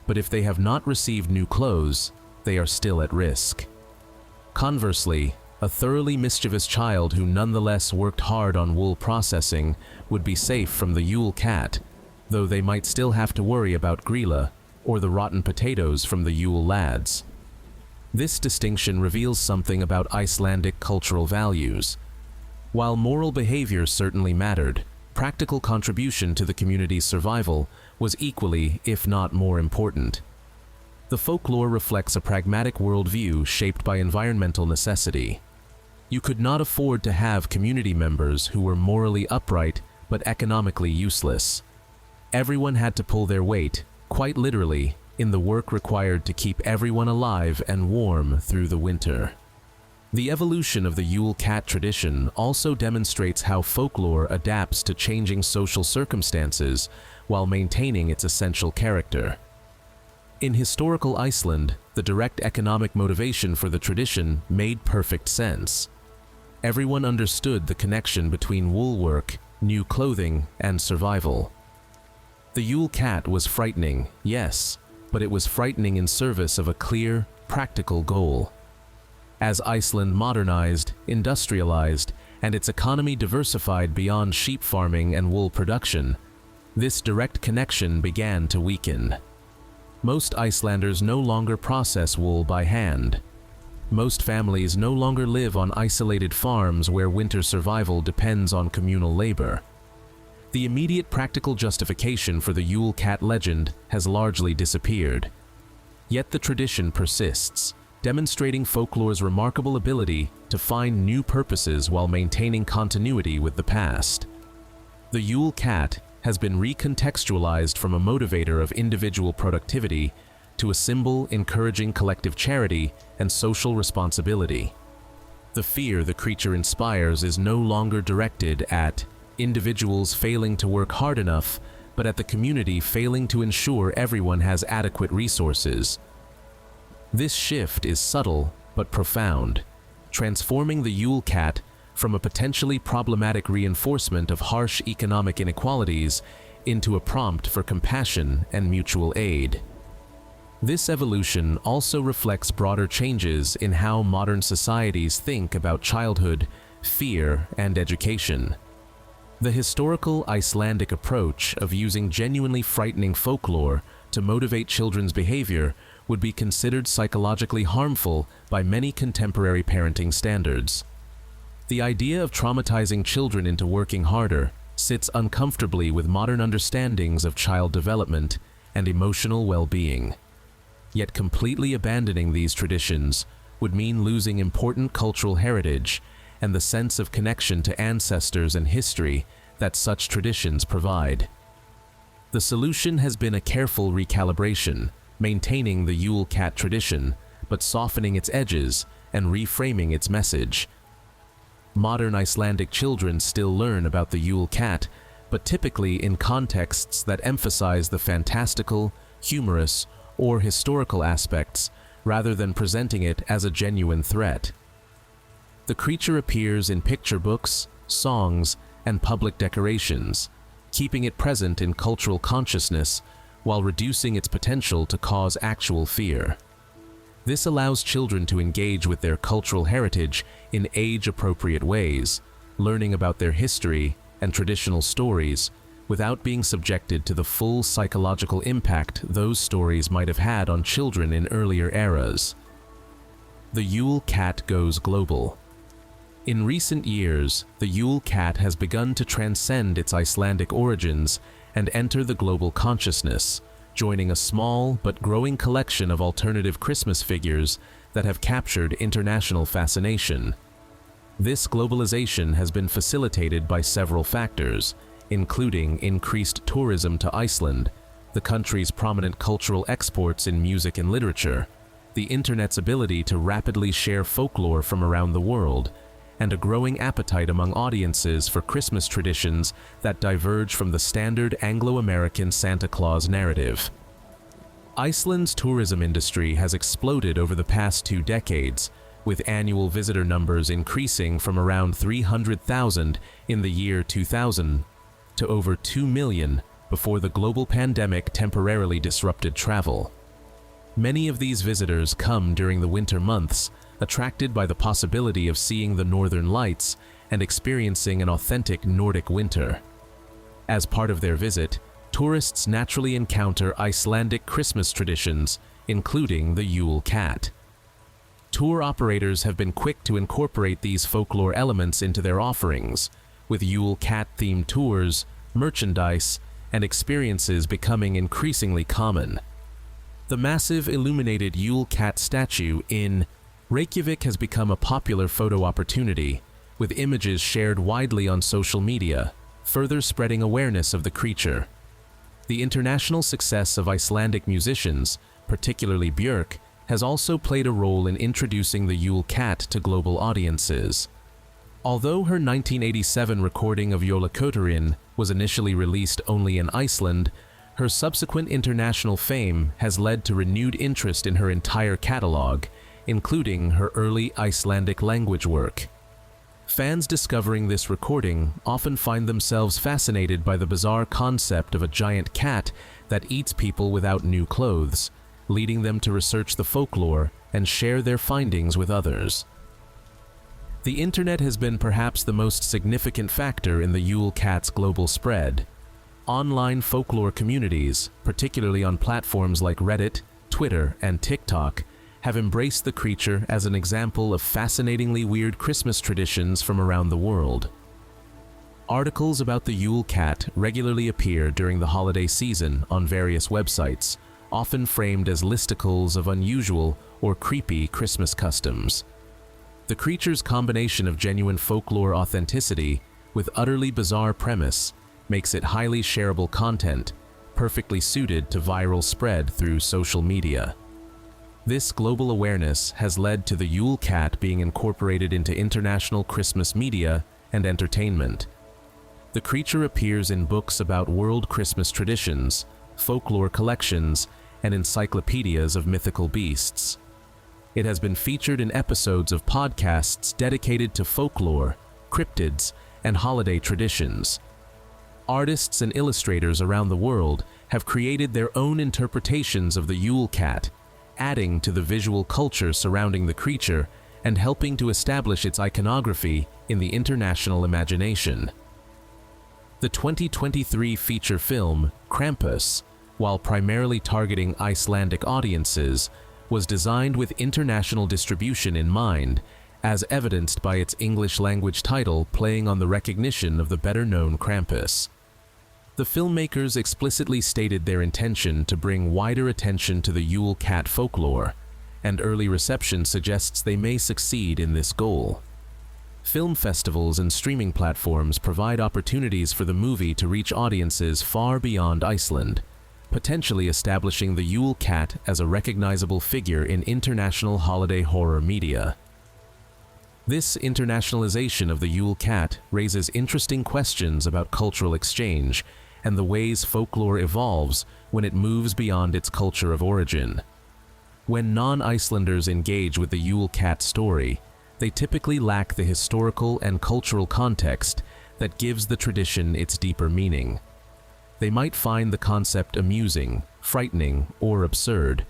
but if they have not received new clothes, they are still at risk. Conversely, a thoroughly mischievous child who nonetheless worked hard on wool processing would be safe from the Yule Cat, though they might still have to worry about Grýla or the rotten potatoes from the Yule Lads. This distinction reveals something about Icelandic cultural values. While moral behavior certainly mattered, practical contribution to the community's survival was equally, if not more important. The folklore reflects a pragmatic worldview shaped by environmental necessity. You could not afford to have community members who were morally upright but economically useless. Everyone had to pull their weight, quite literally, in the work required to keep everyone alive and warm through the winter. The evolution of the Yule Cat tradition also demonstrates how folklore adapts to changing social circumstances while maintaining its essential character. In historical Iceland, the direct economic motivation for the tradition made perfect sense. Everyone understood the connection between wool work, new clothing, and survival. The Yule Cat was frightening, yes, but it was frightening in service of a clear, practical goal. As Iceland modernized, industrialized, and its economy diversified beyond sheep farming and wool production, this direct connection began to weaken. Most Icelanders no longer process wool by hand. Most families no longer live on isolated farms where winter survival depends on communal labor. The immediate practical justification for the Yule Cat legend has largely disappeared. Yet the tradition persists, demonstrating folklore's remarkable ability to find new purposes while maintaining continuity with the past. The Yule Cat has been recontextualized from a motivator of individual productivity to a symbol encouraging collective charity and social responsibility. The fear the creature inspires is no longer directed at individuals failing to work hard enough, but at the community failing to ensure everyone has adequate resources. This shift is subtle but profound, transforming the Yule Cat from a potentially problematic reinforcement of harsh economic inequalities into a prompt for compassion and mutual aid. This evolution also reflects broader changes in how modern societies think about childhood, fear, and education. The historical Icelandic approach of using genuinely frightening folklore to motivate children's behavior would be considered psychologically harmful by many contemporary parenting standards. The idea of traumatizing children into working harder sits uncomfortably with modern understandings of child development and emotional well-being. Yet completely abandoning these traditions would mean losing important cultural heritage and the sense of connection to ancestors and history that such traditions provide. The solution has been a careful recalibration, maintaining the Yule Cat tradition, but softening its edges and reframing its message. Modern Icelandic children still learn about the Yule Cat, but typically in contexts that emphasize the fantastical, humorous, or historical aspects, rather than presenting it as a genuine threat. The creature appears in picture books, songs, and public decorations, keeping it present in cultural consciousness while reducing its potential to cause actual fear. This allows children to engage with their cultural heritage in age-appropriate ways, learning about their history and traditional stories without being subjected to the full psychological impact those stories might have had on children in earlier eras. The Yule Cat goes global. In recent years, the Yule Cat has begun to transcend its Icelandic origins and enter the global consciousness, joining a small but growing collection of alternative Christmas figures that have captured international fascination. This globalization has been facilitated by several factors, including increased tourism to Iceland, the country's prominent cultural exports in music and literature, the internet's ability to rapidly share folklore from around the world, and a growing appetite among audiences for Christmas traditions that diverge from the standard Anglo-American Santa Claus narrative. Iceland's tourism industry has exploded over the past 2 decades, with annual visitor numbers increasing from around 300,000 in the year 2000 to over 2 million before the global pandemic temporarily disrupted travel. Many of these visitors come during the winter months, attracted by the possibility of seeing the northern lights and experiencing an authentic Nordic winter. As part of their visit, tourists naturally encounter Icelandic Christmas traditions, including the Yule Cat. Tour operators have been quick to incorporate these folklore elements into their offerings, with Yule Cat-themed tours, merchandise, and experiences becoming increasingly common. The massive illuminated Yule Cat statue in Reykjavik has become a popular photo opportunity, with images shared widely on social media, further spreading awareness of the creature. The international success of Icelandic musicians, particularly Björk, has also played a role in introducing the Yule Cat to global audiences. Although her 1987 recording of Jólakötturinn was initially released only in Iceland, her subsequent international fame has led to renewed interest in her entire catalog, including her early Icelandic language work. Fans discovering this recording often find themselves fascinated by the bizarre concept of a giant cat that eats people without new clothes, leading them to research the folklore and share their findings with others. The internet has been perhaps the most significant factor in the Yule Cat's global spread. Online folklore communities, particularly on platforms like Reddit, Twitter, and TikTok, have embraced the creature as an example of fascinatingly weird Christmas traditions from around the world. Articles about the Yule Cat regularly appear during the holiday season on various websites, often framed as listicles of unusual or creepy Christmas customs. The creature's combination of genuine folklore authenticity with utterly bizarre premise makes it highly shareable content, perfectly suited to viral spread through social media. This global awareness has led to the Yule Cat being incorporated into international Christmas media and entertainment. The creature appears in books about world Christmas traditions, folklore collections, and encyclopedias of mythical beasts. It has been featured in episodes of podcasts dedicated to folklore, cryptids, and holiday traditions. Artists and illustrators around the world have created their own interpretations of the Yule Cat, adding to the visual culture surrounding the creature and helping to establish its iconography in the international imagination. The 2023 feature film, Krampus, while primarily targeting Icelandic audiences, was designed with international distribution in mind, as evidenced by its English-language title playing on the recognition of the better-known Krampus. The filmmakers explicitly stated their intention to bring wider attention to the Yule Cat folklore, and early reception suggests they may succeed in this goal. Film festivals and streaming platforms provide opportunities for the movie to reach audiences far beyond Iceland, potentially establishing the Yule Cat as a recognizable figure in international holiday horror media. This internationalization of the Yule Cat raises interesting questions about cultural exchange and the ways folklore evolves when it moves beyond its culture of origin. When non-Icelanders engage with the Yule Cat story, they typically lack the historical and cultural context that gives the tradition its deeper meaning. They might find the concept amusing, frightening, or absurd,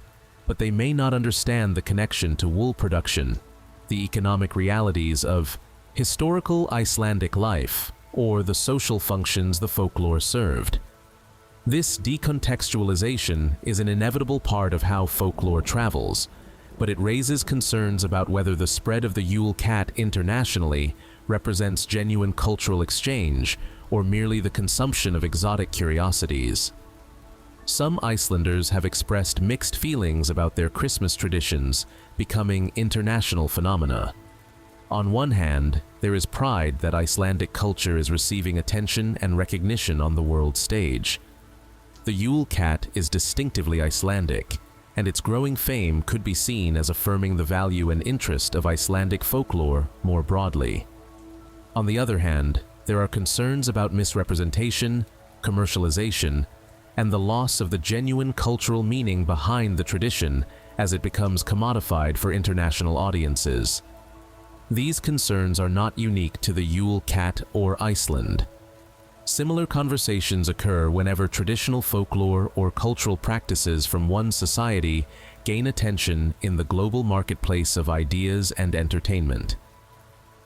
but they may not understand the connection to wool production, the economic realities of historical Icelandic life, or the social functions the folklore served. This decontextualization is an inevitable part of how folklore travels, but it raises concerns about whether the spread of the Yule Cat internationally represents genuine cultural exchange or merely the consumption of exotic curiosities. Some Icelanders have expressed mixed feelings about their Christmas traditions becoming international phenomena. On one hand, there is pride that Icelandic culture is receiving attention and recognition on the world stage. The Yule Cat is distinctively Icelandic, and its growing fame could be seen as affirming the value and interest of Icelandic folklore more broadly. On the other hand, there are concerns about misrepresentation, commercialization, and the loss of the genuine cultural meaning behind the tradition as it becomes commodified for international audiences. These concerns are not unique to the Yule Cat or Iceland. Similar conversations occur whenever traditional folklore or cultural practices from one society gain attention in the global marketplace of ideas and entertainment.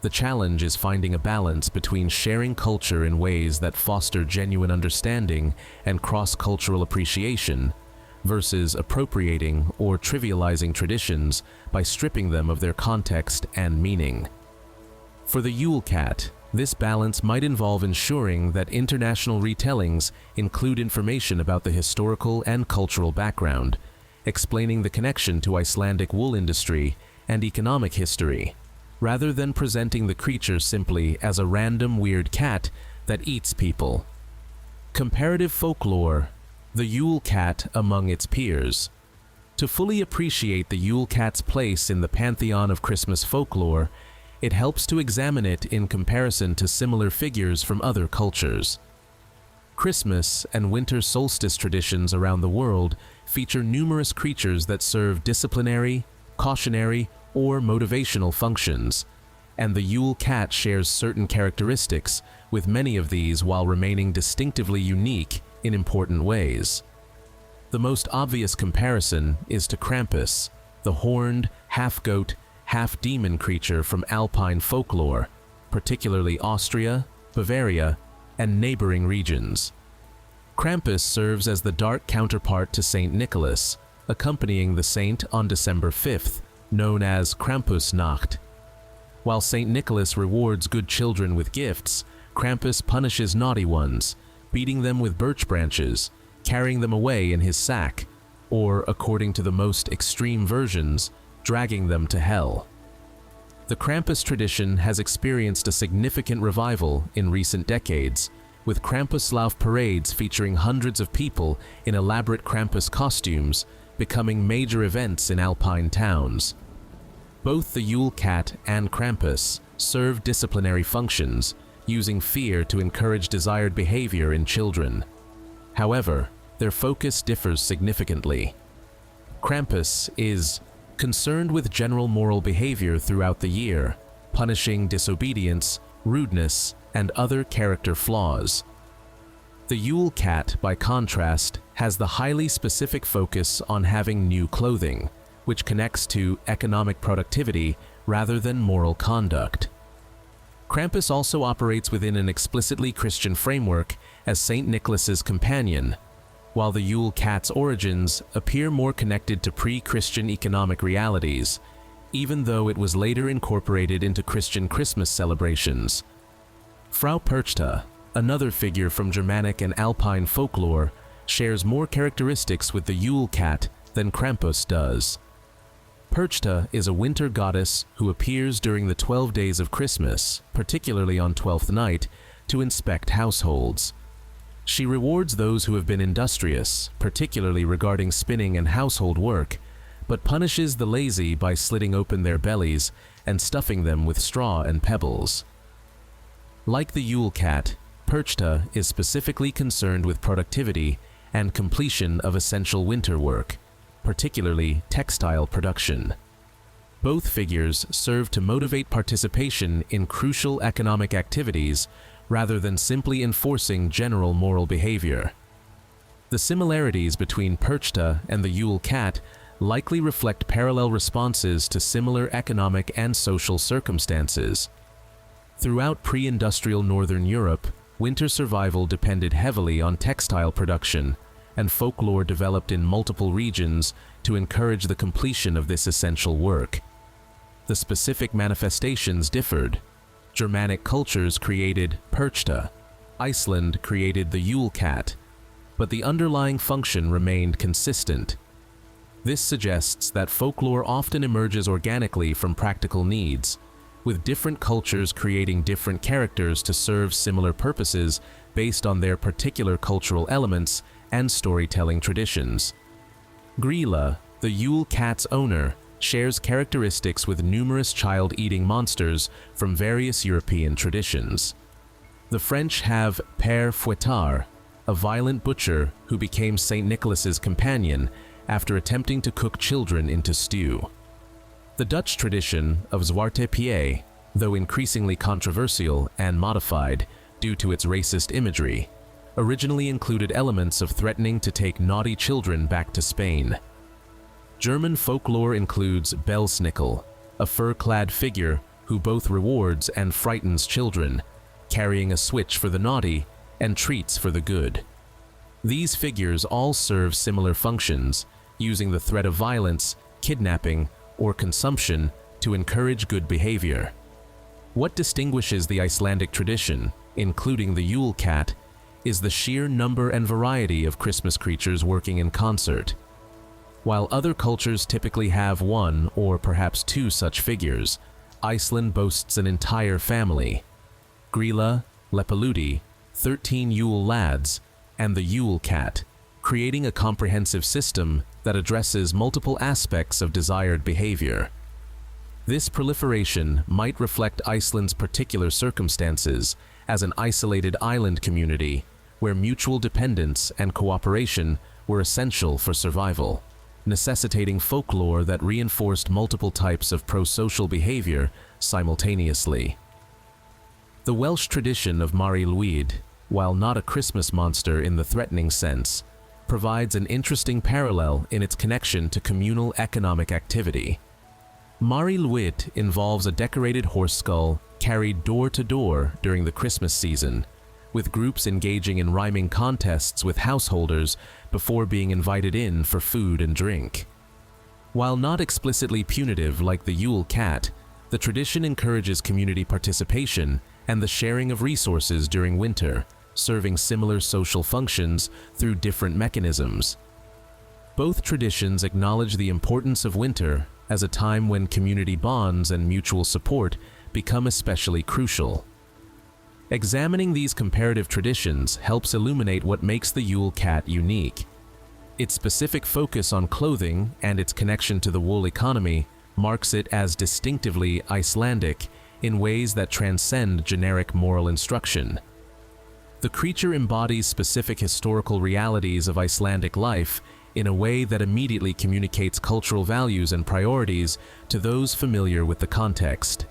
The challenge is finding a balance between sharing culture in ways that foster genuine understanding and cross-cultural appreciation versus appropriating or trivializing traditions by stripping them of their context and meaning. For the Yule Cat, this balance might involve ensuring that international retellings include information about the historical and cultural background, explaining the connection to Icelandic wool industry and economic history, rather than presenting the creature simply as a random weird cat that eats people. Comparative folklore, the Yule Cat among its peers. To fully appreciate the Yule Cat's place in the pantheon of Christmas folklore, it helps to examine it in comparison to similar figures from other cultures. Christmas and winter solstice traditions around the world feature numerous creatures that serve disciplinary, cautionary, or motivational functions, and the Yule Cat shares certain characteristics with many of these while remaining distinctively unique in important ways. The most obvious comparison is to Krampus, the horned, half-goat, half-demon creature from Alpine folklore, particularly Austria, Bavaria, and neighboring regions. Krampus serves as the dark counterpart to Saint Nicholas, accompanying the saint on December 5th, known as Krampusnacht. While Saint Nicholas rewards good children with gifts, Krampus punishes naughty ones, beating them with birch branches, carrying them away in his sack, or, according to the most extreme versions, dragging them to hell. The Krampus tradition has experienced a significant revival in recent decades, with Krampuslauf parades featuring hundreds of people in elaborate Krampus costumes becoming major events in Alpine towns. Both the Yule Cat and Krampus serve disciplinary functions, using fear to encourage desired behavior in children. However, their focus differs significantly. Krampus is concerned with general moral behavior throughout the year, punishing disobedience, rudeness, and other character flaws. The Yule Cat, by contrast, has the highly specific focus on having new clothing, which connects to economic productivity rather than moral conduct. Krampus also operates within an explicitly Christian framework as Saint Nicholas's companion, while the Yule Cat's origins appear more connected to pre-Christian economic realities, even though it was later incorporated into Christian Christmas celebrations. Frau Perchta, another figure from Germanic and Alpine folklore, shares more characteristics with the Yule Cat than Krampus does. Perchta is a winter goddess who appears during the 12 days of Christmas, particularly on Twelfth Night, to inspect households. She rewards those who have been industrious, particularly regarding spinning and household work, but punishes the lazy by slitting open their bellies and stuffing them with straw and pebbles. Like the Yule Cat, Perchta is specifically concerned with productivity and completion of essential winter work, particularly textile production. Both figures serve to motivate participation in crucial economic activities rather than simply enforcing general moral behavior. The similarities between Perchta and the Yule Cat likely reflect parallel responses to similar economic and social circumstances. Throughout pre-industrial Northern Europe, winter survival depended heavily on textile production, and folklore developed in multiple regions to encourage the completion of this essential work. The specific manifestations differed. Germanic cultures created Perchta, Iceland created the Yule Cat, but the underlying function remained consistent. This suggests that folklore often emerges organically from practical needs, with different cultures creating different characters to serve similar purposes based on their particular cultural elements and storytelling traditions. Grilla, the Yule Cat's owner, shares characteristics with numerous child-eating monsters from various European traditions. The French have Père Fouettard, a violent butcher who became Saint Nicholas's companion after attempting to cook children into stew. The Dutch tradition of Zwarte Piet, though increasingly controversial and modified due to its racist imagery, originally included elements of threatening to take naughty children back to Spain. German folklore includes Belsnickel, a fur-clad figure who both rewards and frightens children, carrying a switch for the naughty and treats for the good. These figures all serve similar functions, using the threat of violence, kidnapping, or consumption to encourage good behavior. What distinguishes the Icelandic tradition, including the Yule Cat, is the sheer number and variety of Christmas creatures working in concert. While other cultures typically have one or perhaps two such figures, Iceland boasts an entire family: Grilla, Lepaludi, 13 Yule Lads, and the Yule Cat, creating a comprehensive system that addresses multiple aspects of desired behavior. This proliferation might reflect Iceland's particular circumstances as an isolated island community where mutual dependence and cooperation were essential for survival, necessitating folklore that reinforced multiple types of pro-social behavior simultaneously. The Welsh tradition of Mari Lwyd, while not a Christmas monster in the threatening sense, provides an interesting parallel in its connection to communal economic activity. Mari Lwyd involves a decorated horse skull carried door to door during the Christmas season, with groups engaging in rhyming contests with householders before being invited in for food and drink. While not explicitly punitive like the Yule Cat, the tradition encourages community participation and the sharing of resources during winter, serving similar social functions through different mechanisms. Both traditions acknowledge the importance of winter as a time when community bonds and mutual support become especially crucial. Examining these comparative traditions helps illuminate what makes the Yule Cat unique. Its specific focus on clothing and its connection to the wool economy marks it as distinctively Icelandic in ways that transcend generic moral instruction. The creature embodies specific historical realities of Icelandic life in a way that immediately communicates cultural values and priorities to those familiar with the context.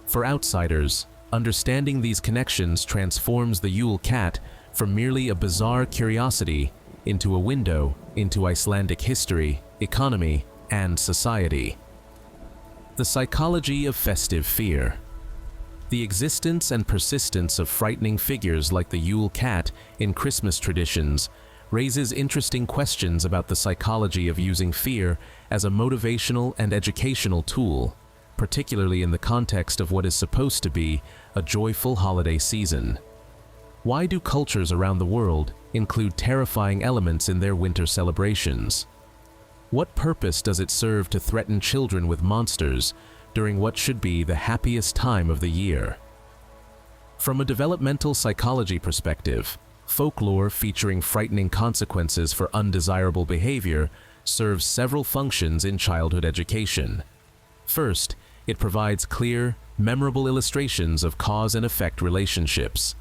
For outsiders, understanding these connections transforms the Yule Cat from merely a bizarre curiosity into a window into Icelandic history, economy, and society. The psychology of festive fear. The existence and persistence of frightening figures like the Yule Cat in Christmas traditions raises interesting questions about the psychology of using fear as a motivational and educational tool, particularly in the context of what is supposed to be a joyful holiday season. Why do cultures around the world include terrifying elements in their winter celebrations? What purpose does it serve to threaten children with monsters during what should be the happiest time of the year? From a developmental psychology perspective, folklore featuring frightening consequences for undesirable behavior serves several functions in childhood education. First, it provides clear, memorable illustrations of cause and effect relationships.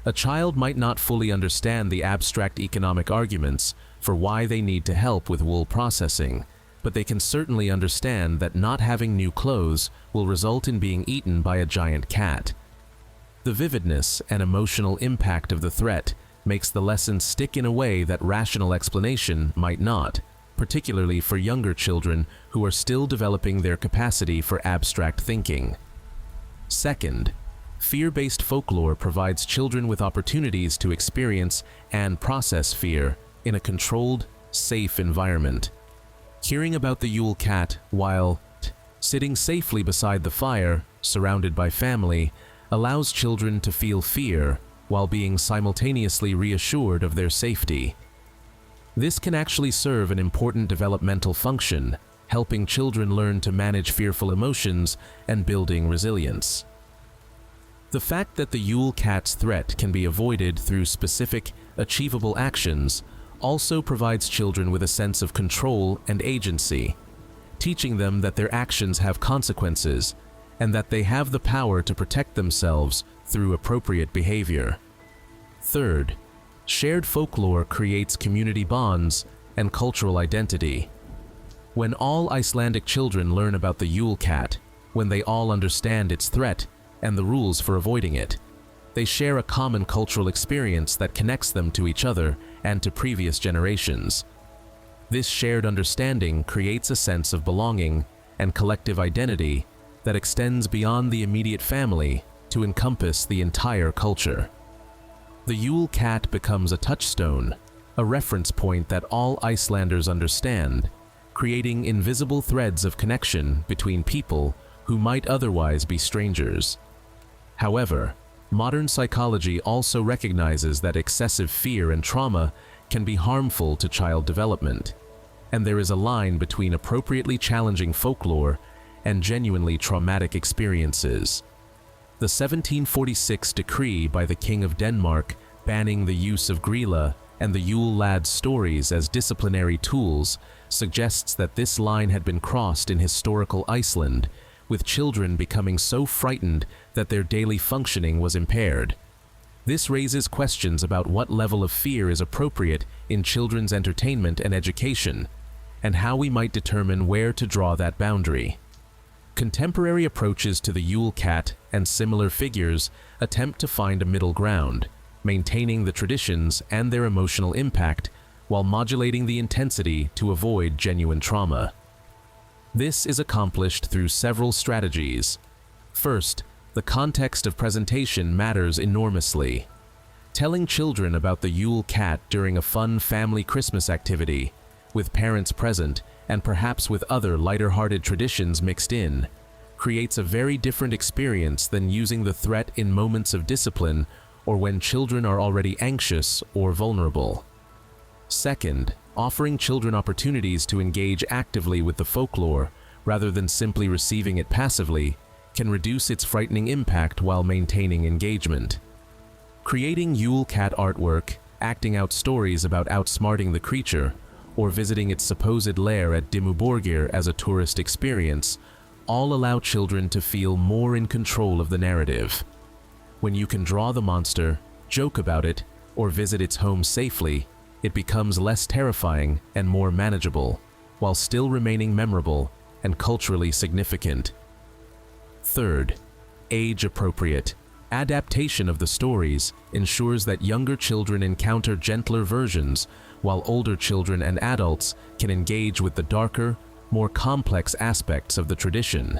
A child might not fully understand the abstract economic arguments for why they need to help with wool processing, but they can certainly understand that not having new clothes will result in being eaten by a giant cat. The vividness and emotional impact of the threat makes the lesson stick in a way that rational explanation might not, particularly for younger children who are still developing their capacity for abstract thinking. Second, fear-based folklore provides children with opportunities to experience and process fear in a controlled, safe environment. Hearing about the Yule Cat while sitting safely beside the fire, surrounded by family, allows children to feel fear while being simultaneously reassured of their safety. This can actually serve an important developmental function, helping children learn to manage fearful emotions and building resilience. The fact that the Yule Cat's threat can be avoided through specific, achievable actions also provides children with a sense of control and agency, teaching them that their actions have consequences and that they have the power to protect themselves through appropriate behavior. Third, shared folklore creates community bonds and cultural identity. When all Icelandic children learn about the Yule Cat, when they all understand its threat and the rules for avoiding it, they share a common cultural experience that connects them to each other and to previous generations. This shared understanding creates a sense of belonging and collective identity that extends beyond the immediate family to encompass the entire culture. The Yule Cat becomes a touchstone, a reference point that all Icelanders understand, creating invisible threads of connection between people who might otherwise be strangers. However, modern psychology also recognizes that excessive fear and trauma can be harmful to child development, and there is a line between appropriately challenging folklore and genuinely traumatic experiences. The 1746 decree by the King of Denmark banning the use of grilla and the Yule lad's stories as disciplinary tools suggests that this line had been crossed in historical Iceland, with children becoming so frightened that their daily functioning was impaired. This raises questions about what level of fear is appropriate in children's entertainment and education, and how we might determine where to draw that boundary. Contemporary approaches to the Yule Cat and similar figures attempt to find a middle ground, maintaining the traditions and their emotional impact while modulating the intensity to avoid genuine trauma. This is accomplished through several strategies. First, the context of presentation matters enormously. Telling children about the Yule Cat during a fun family Christmas activity, with parents present and perhaps with other lighter-hearted traditions mixed in, creates a very different experience than using the threat in moments of discipline or when children are already anxious or vulnerable. Second, offering children opportunities to engage actively with the folklore rather than simply receiving it passively can reduce its frightening impact while maintaining engagement. Creating Yule Cat artwork, acting out stories about outsmarting the creature, or visiting its supposed lair at Dimmuborgir as a tourist experience all allow children to feel more in control of the narrative. When you can draw the monster, joke about it, or visit its home safely, it becomes less terrifying and more manageable, while still remaining memorable and culturally significant. Third, age-appropriate. Adaptation of the stories ensures that younger children encounter gentler versions, while older children and adults can engage with the darker, more complex aspects of the tradition.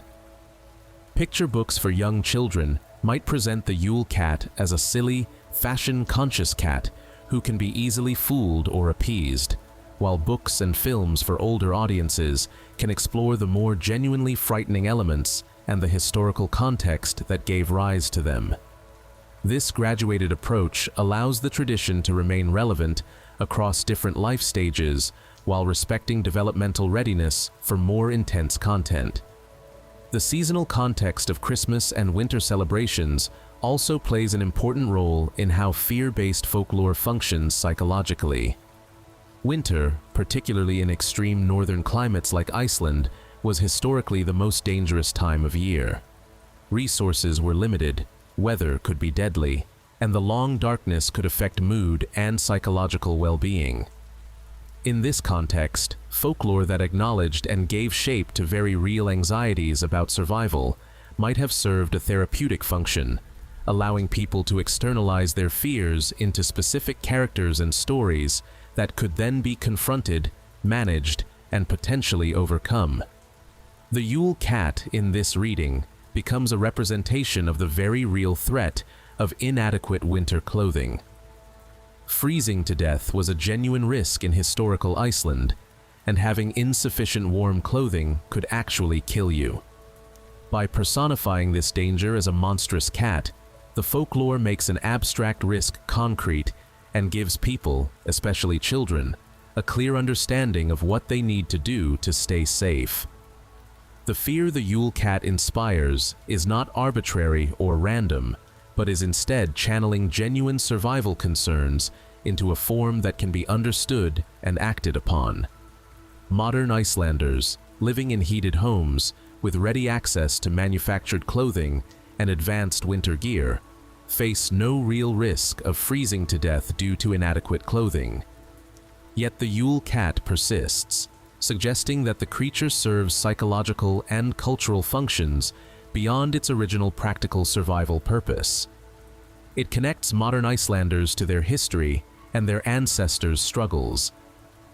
Picture books for young children might present the Yule Cat as a silly, fashion-conscious cat who can be easily fooled or appeased, while books and films for older audiences can explore the more genuinely frightening elements and the historical context that gave rise to them. This graduated approach allows the tradition to remain relevant across different life stages while respecting developmental readiness for more intense content. The seasonal context of Christmas and winter celebrations also plays an important role in how fear-based folklore functions psychologically. Winter, particularly in extreme northern climates like Iceland, was historically the most dangerous time of year. Resources were limited, weather could be deadly, and the long darkness could affect mood and psychological well-being. In this context, folklore that acknowledged and gave shape to very real anxieties about survival might have served a therapeutic function, allowing people to externalize their fears into specific characters and stories that could then be confronted, managed, and potentially overcome. The Yule Cat in this reading becomes a representation of the very real threat of inadequate winter clothing. Freezing to death was a genuine risk in historical Iceland, and having insufficient warm clothing could actually kill you. By personifying this danger as a monstrous cat, the folklore makes an abstract risk concrete and gives people, especially children, a clear understanding of what they need to do to stay safe. The fear the Yule Cat inspires is not arbitrary or random, but is instead channeling genuine survival concerns into a form that can be understood and acted upon. Modern Icelanders, living in heated homes with ready access to manufactured clothing and advanced winter gear, face no real risk of freezing to death due to inadequate clothing. Yet the Yule Cat persists, suggesting that the creature serves psychological and cultural functions beyond its original practical survival purpose. It connects modern Icelanders to their history and their ancestors' struggles.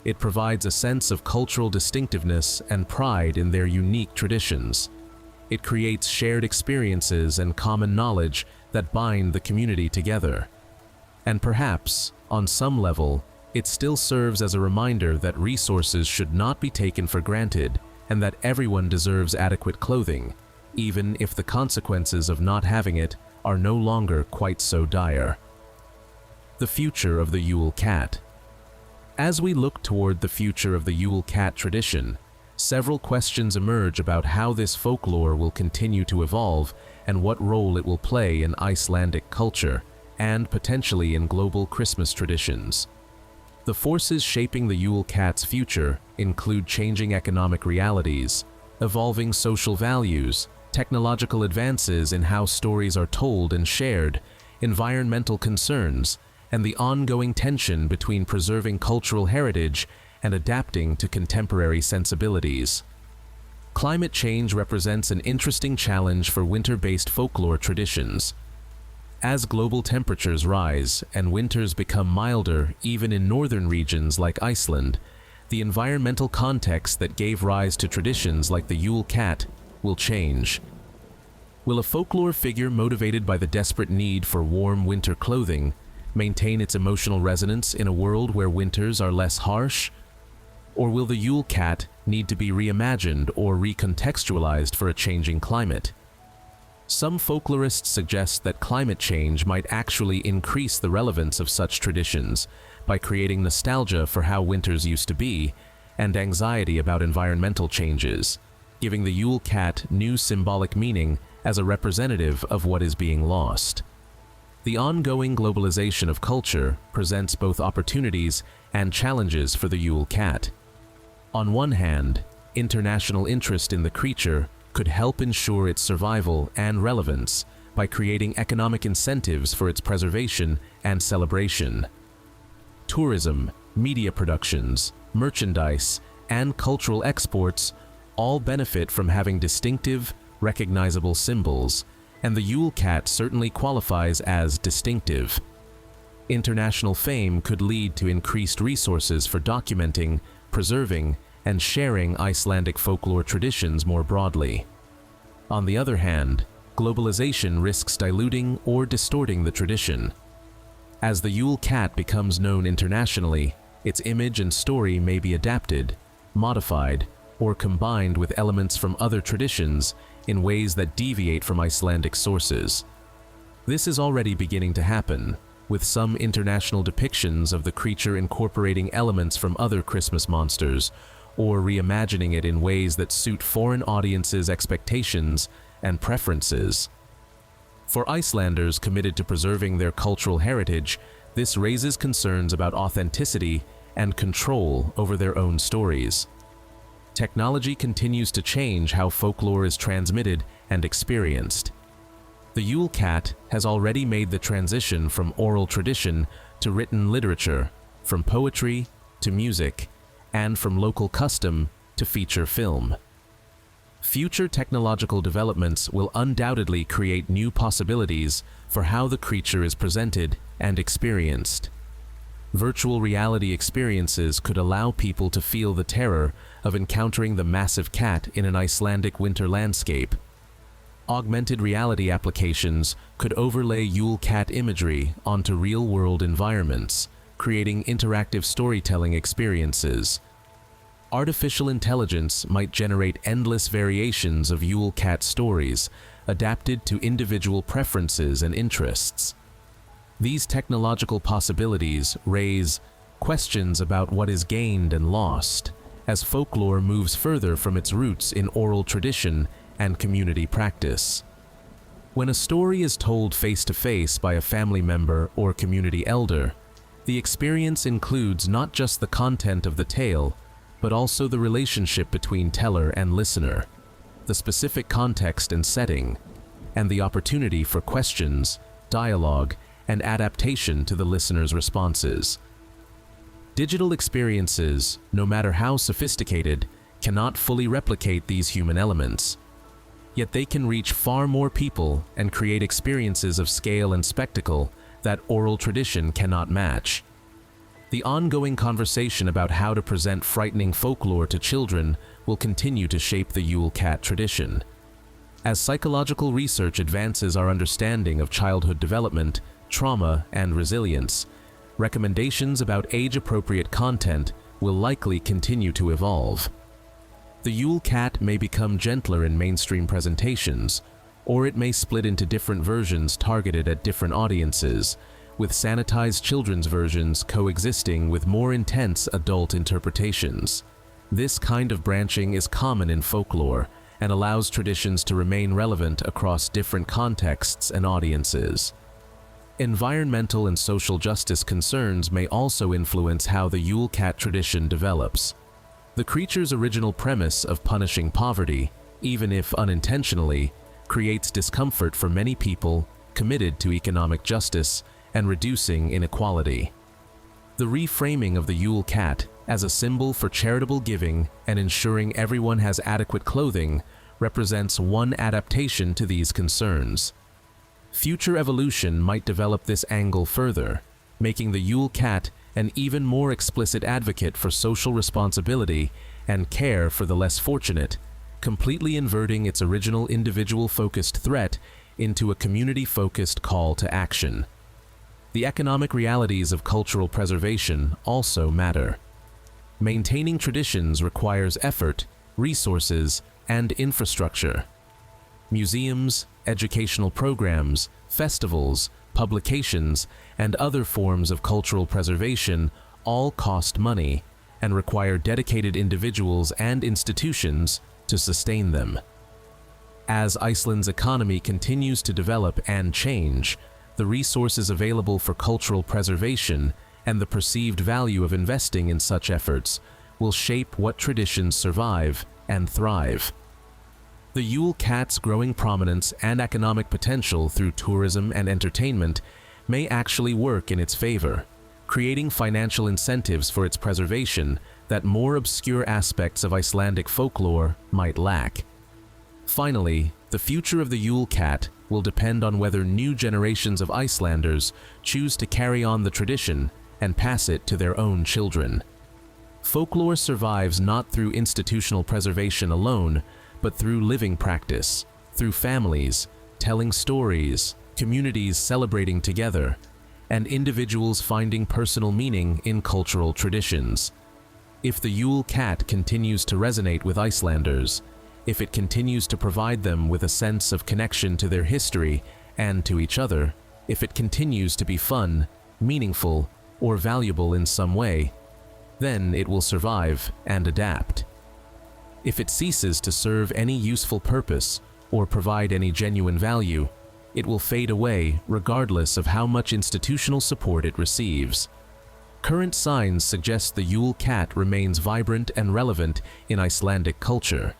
It provides a sense of cultural distinctiveness and pride in their unique traditions. It creates shared experiences and common knowledge that bind the community together. And perhaps, on some level, it still serves as a reminder that resources should not be taken for granted and that everyone deserves adequate clothing, even if the consequences of not having it are no longer quite so dire. The future of the Yule Cat. As we look toward the future of the Yule Cat tradition, several questions emerge about how this folklore will continue to evolve and what role it will play in Icelandic culture and potentially in global Christmas traditions. The forces shaping the Yule Cat's future include changing economic realities, evolving social values, technological advances in how stories are told and shared, environmental concerns, and the ongoing tension between preserving cultural heritage and adapting to contemporary sensibilities. Climate change represents an interesting challenge for winter-based folklore traditions. As global temperatures rise and winters become milder even in northern regions like Iceland, the environmental context that gave rise to traditions like the Yule Cat will change. Will a folklore figure motivated by the desperate need for warm winter clothing maintain its emotional resonance in a world where winters are less harsh? Or will the Yule Cat need to be reimagined or recontextualized for a changing climate? Some folklorists suggest that climate change might actually increase the relevance of such traditions by creating nostalgia for how winters used to be and anxiety about environmental changes, giving the Yule Cat new symbolic meaning as a representative of what is being lost. The ongoing globalization of culture presents both opportunities and challenges for the Yule Cat. On one hand, international interest in the creature could help ensure its survival and relevance by creating economic incentives for its preservation and celebration. Tourism, media productions, merchandise, and cultural exports all benefit from having distinctive, recognizable symbols, and the Yule Cat certainly qualifies as distinctive. International fame could lead to increased resources for documenting, preserving, and sharing Icelandic folklore traditions more broadly. On the other hand, globalization risks diluting or distorting the tradition. As the Yule Cat becomes known internationally, its image and story may be adapted, modified, or combined with elements from other traditions in ways that deviate from Icelandic sources. This is already beginning to happen, with some international depictions of the creature incorporating elements from other Christmas monsters, or reimagining it in ways that suit foreign audiences' expectations and preferences. For Icelanders committed to preserving their cultural heritage, this raises concerns about authenticity and control over their own stories. Technology continues to change how folklore is transmitted and experienced. The Yule Cat has already made the transition from oral tradition to written literature, from poetry to music, and from local custom to feature film. Future technological developments will undoubtedly create new possibilities for how the creature is presented and experienced. Virtual reality experiences could allow people to feel the terror of encountering the massive cat in an Icelandic winter landscape. Augmented reality applications could overlay Yule Cat imagery onto real-world environments, creating interactive storytelling experiences. Artificial intelligence might generate endless variations of Yule Cat stories, adapted to individual preferences and interests. These technological possibilities raise questions about what is gained and lost, as folklore moves further from its roots in oral tradition and community practice. When a story is told face-to-face by a family member or community elder, the experience includes not just the content of the tale, but also the relationship between teller and listener, the specific context and setting, and the opportunity for questions, dialogue, and adaptation to the listener's responses. Digital experiences, no matter how sophisticated, cannot fully replicate these human elements. Yet they can reach far more people and create experiences of scale and spectacle that oral tradition cannot match. The ongoing conversation about how to present frightening folklore to children will continue to shape the Yule Cat tradition. As psychological research advances our understanding of childhood development, trauma, and resilience, recommendations about age-appropriate content will likely continue to evolve. The Yule Cat may become gentler in mainstream presentations, or it may split into different versions targeted at different audiences, with sanitized children's versions coexisting with more intense adult interpretations. This kind of branching is common in folklore and allows traditions to remain relevant across different contexts and audiences. Environmental and social justice concerns may also influence how the Yule Cat tradition develops. The creature's original premise of punishing poverty, even if unintentionally, creates discomfort for many people committed to economic justice and reducing inequality. The reframing of the Yule Cat as a symbol for charitable giving and ensuring everyone has adequate clothing represents one adaptation to these concerns. Future evolution might develop this angle further, making the Yule Cat an even more explicit advocate for social responsibility and care for the less fortunate, completely inverting its original individual-focused threat into a community-focused call to action. The economic realities of cultural preservation also matter. Maintaining traditions requires effort, resources, and infrastructure. Museums, educational programs, festivals, publications, and other forms of cultural preservation all cost money and require dedicated individuals and institutions to sustain them. As Iceland's economy continues to develop and change, the resources available for cultural preservation and the perceived value of investing in such efforts will shape what traditions survive and thrive. The Yule Cat's growing prominence and economic potential through tourism and entertainment may actually work in its favor, creating financial incentives for its preservation that more obscure aspects of Icelandic folklore might lack. Finally, the future of the Yule Cat will depend on whether new generations of Icelanders choose to carry on the tradition and pass it to their own children. Folklore survives not through institutional preservation alone, but through living practice, through families telling stories, communities celebrating together, and individuals finding personal meaning in cultural traditions. If the Yule Cat continues to resonate with Icelanders, if it continues to provide them with a sense of connection to their history and to each other, if it continues to be fun, meaningful, or valuable in some way, then it will survive and adapt. If it ceases to serve any useful purpose or provide any genuine value, it will fade away regardless of how much institutional support it receives. Current signs suggest the Yule Cat remains vibrant and relevant in Icelandic culture.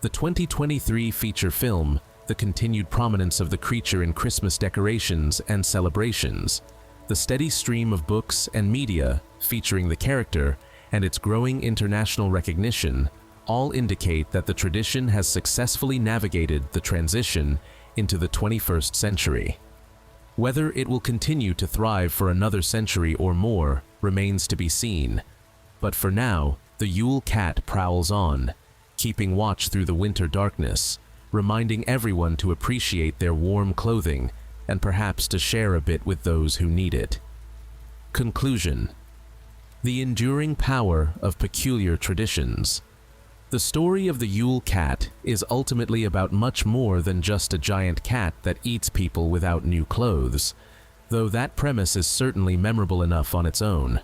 The 2023 feature film, the continued prominence of the creature in Christmas decorations and celebrations, the steady stream of books and media featuring the character, and its growing international recognition all indicate that the tradition has successfully navigated the transition into the 21st century. Whether it will continue to thrive for another century or more remains to be seen, but for now, the Yule Cat prowls on, keeping watch through the winter darkness, reminding everyone to appreciate their warm clothing and perhaps to share a bit with those who need it. Conclusion: the enduring power of peculiar traditions. The story of the Yule Cat is ultimately about much more than just a giant cat that eats people without new clothes, though that premise is certainly memorable enough on its own.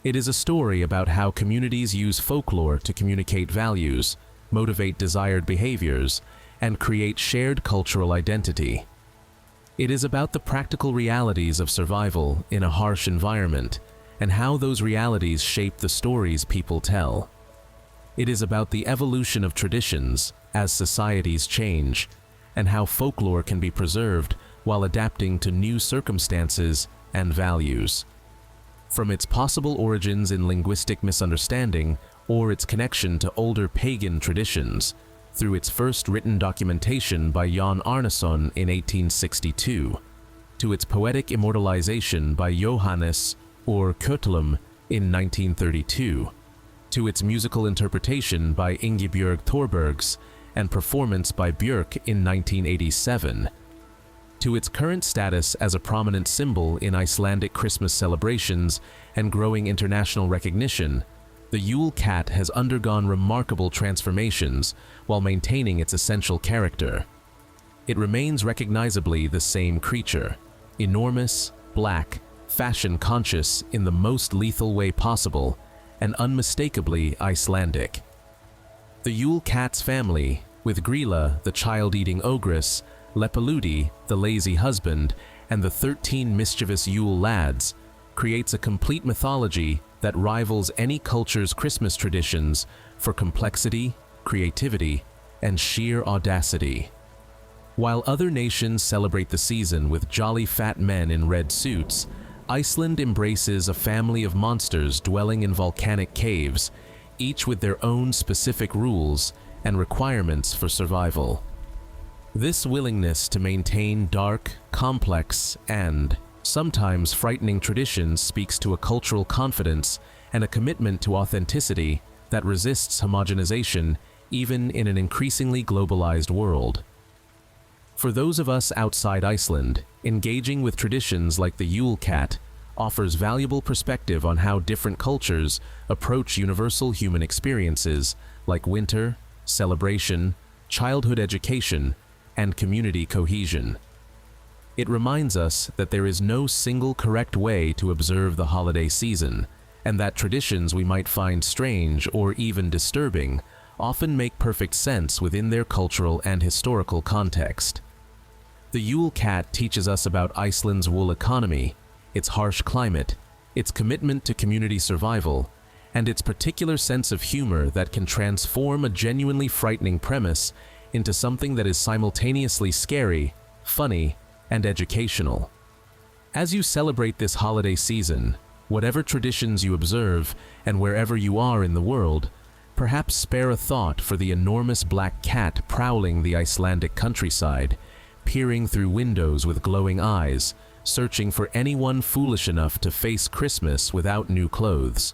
It is a story about how communities use folklore to communicate values, motivate desired behaviors, and create shared cultural identity. It is about the practical realities of survival in a harsh environment and how those realities shape the stories people tell. It is about the evolution of traditions as societies change, and how folklore can be preserved while adapting to new circumstances and values. From its possible origins in linguistic misunderstanding or its connection to older pagan traditions, through its first written documentation by Jan Arnason in 1862, to its poetic immortalization by Jóhannes or Köttlum in 1932, to its musical interpretation by Ingibjörg Thorbergs and performance by Björk in 1987, to its current status as a prominent symbol in Icelandic Christmas celebrations and growing international recognition, the Yule Cat has undergone remarkable transformations while maintaining its essential character. It remains recognizably the same creature, enormous, black, fashion-conscious in the most lethal way possible, and unmistakably Icelandic. The Yule Cat's family, with Grýla, the child-eating ogress, Lepaludi, the lazy husband, and the 13 mischievous Yule lads creates a complete mythology that rivals any culture's Christmas traditions for complexity, creativity, and sheer audacity. While other nations celebrate the season with jolly fat men in red suits, Iceland embraces a family of monsters dwelling in volcanic caves, each with their own specific rules and requirements for survival. This willingness to maintain dark, complex, and sometimes frightening traditions speaks to a cultural confidence and a commitment to authenticity that resists homogenization even in an increasingly globalized world. For those of us outside Iceland, engaging with traditions like the Yule Cat offers valuable perspective on how different cultures approach universal human experiences like winter, celebration, childhood education, and community cohesion. It reminds us that there is no single correct way to observe the holiday season, and that traditions we might find strange or even disturbing often make perfect sense within their cultural and historical context. The Yule Cat teaches us about Iceland's wool economy, its harsh climate, its commitment to community survival, and its particular sense of humor that can transform a genuinely frightening premise into something that is simultaneously scary, funny, and educational. As you celebrate this holiday season, whatever traditions you observe and wherever you are in the world, perhaps spare a thought for the enormous black cat prowling the Icelandic countryside, peering through windows with glowing eyes, searching for anyone foolish enough to face Christmas without new clothes.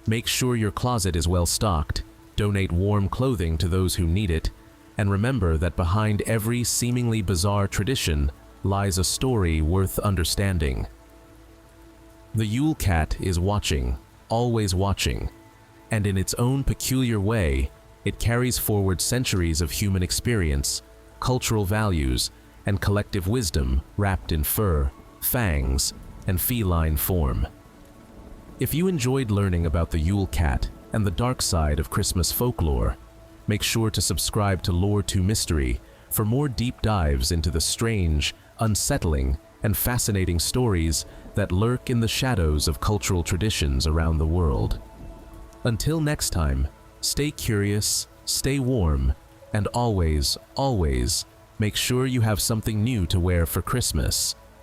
Make sure your closet is well stocked, donate warm clothing to those who need it, and remember that behind every seemingly bizarre tradition lies a story worth understanding. The Yule Cat is watching, always watching, and in its own peculiar way, it carries forward centuries of human experience, cultural values, and collective wisdom wrapped in fur, fangs, and feline form. If you enjoyed learning about the Yule Cat and the dark side of Christmas folklore, make sure to subscribe to Lore to Mystery for more deep dives into the strange, unsettling, and fascinating stories that lurk in the shadows of cultural traditions around the world. Until next time, stay curious, stay warm, and always, always make sure you have something new to wear for Christmas.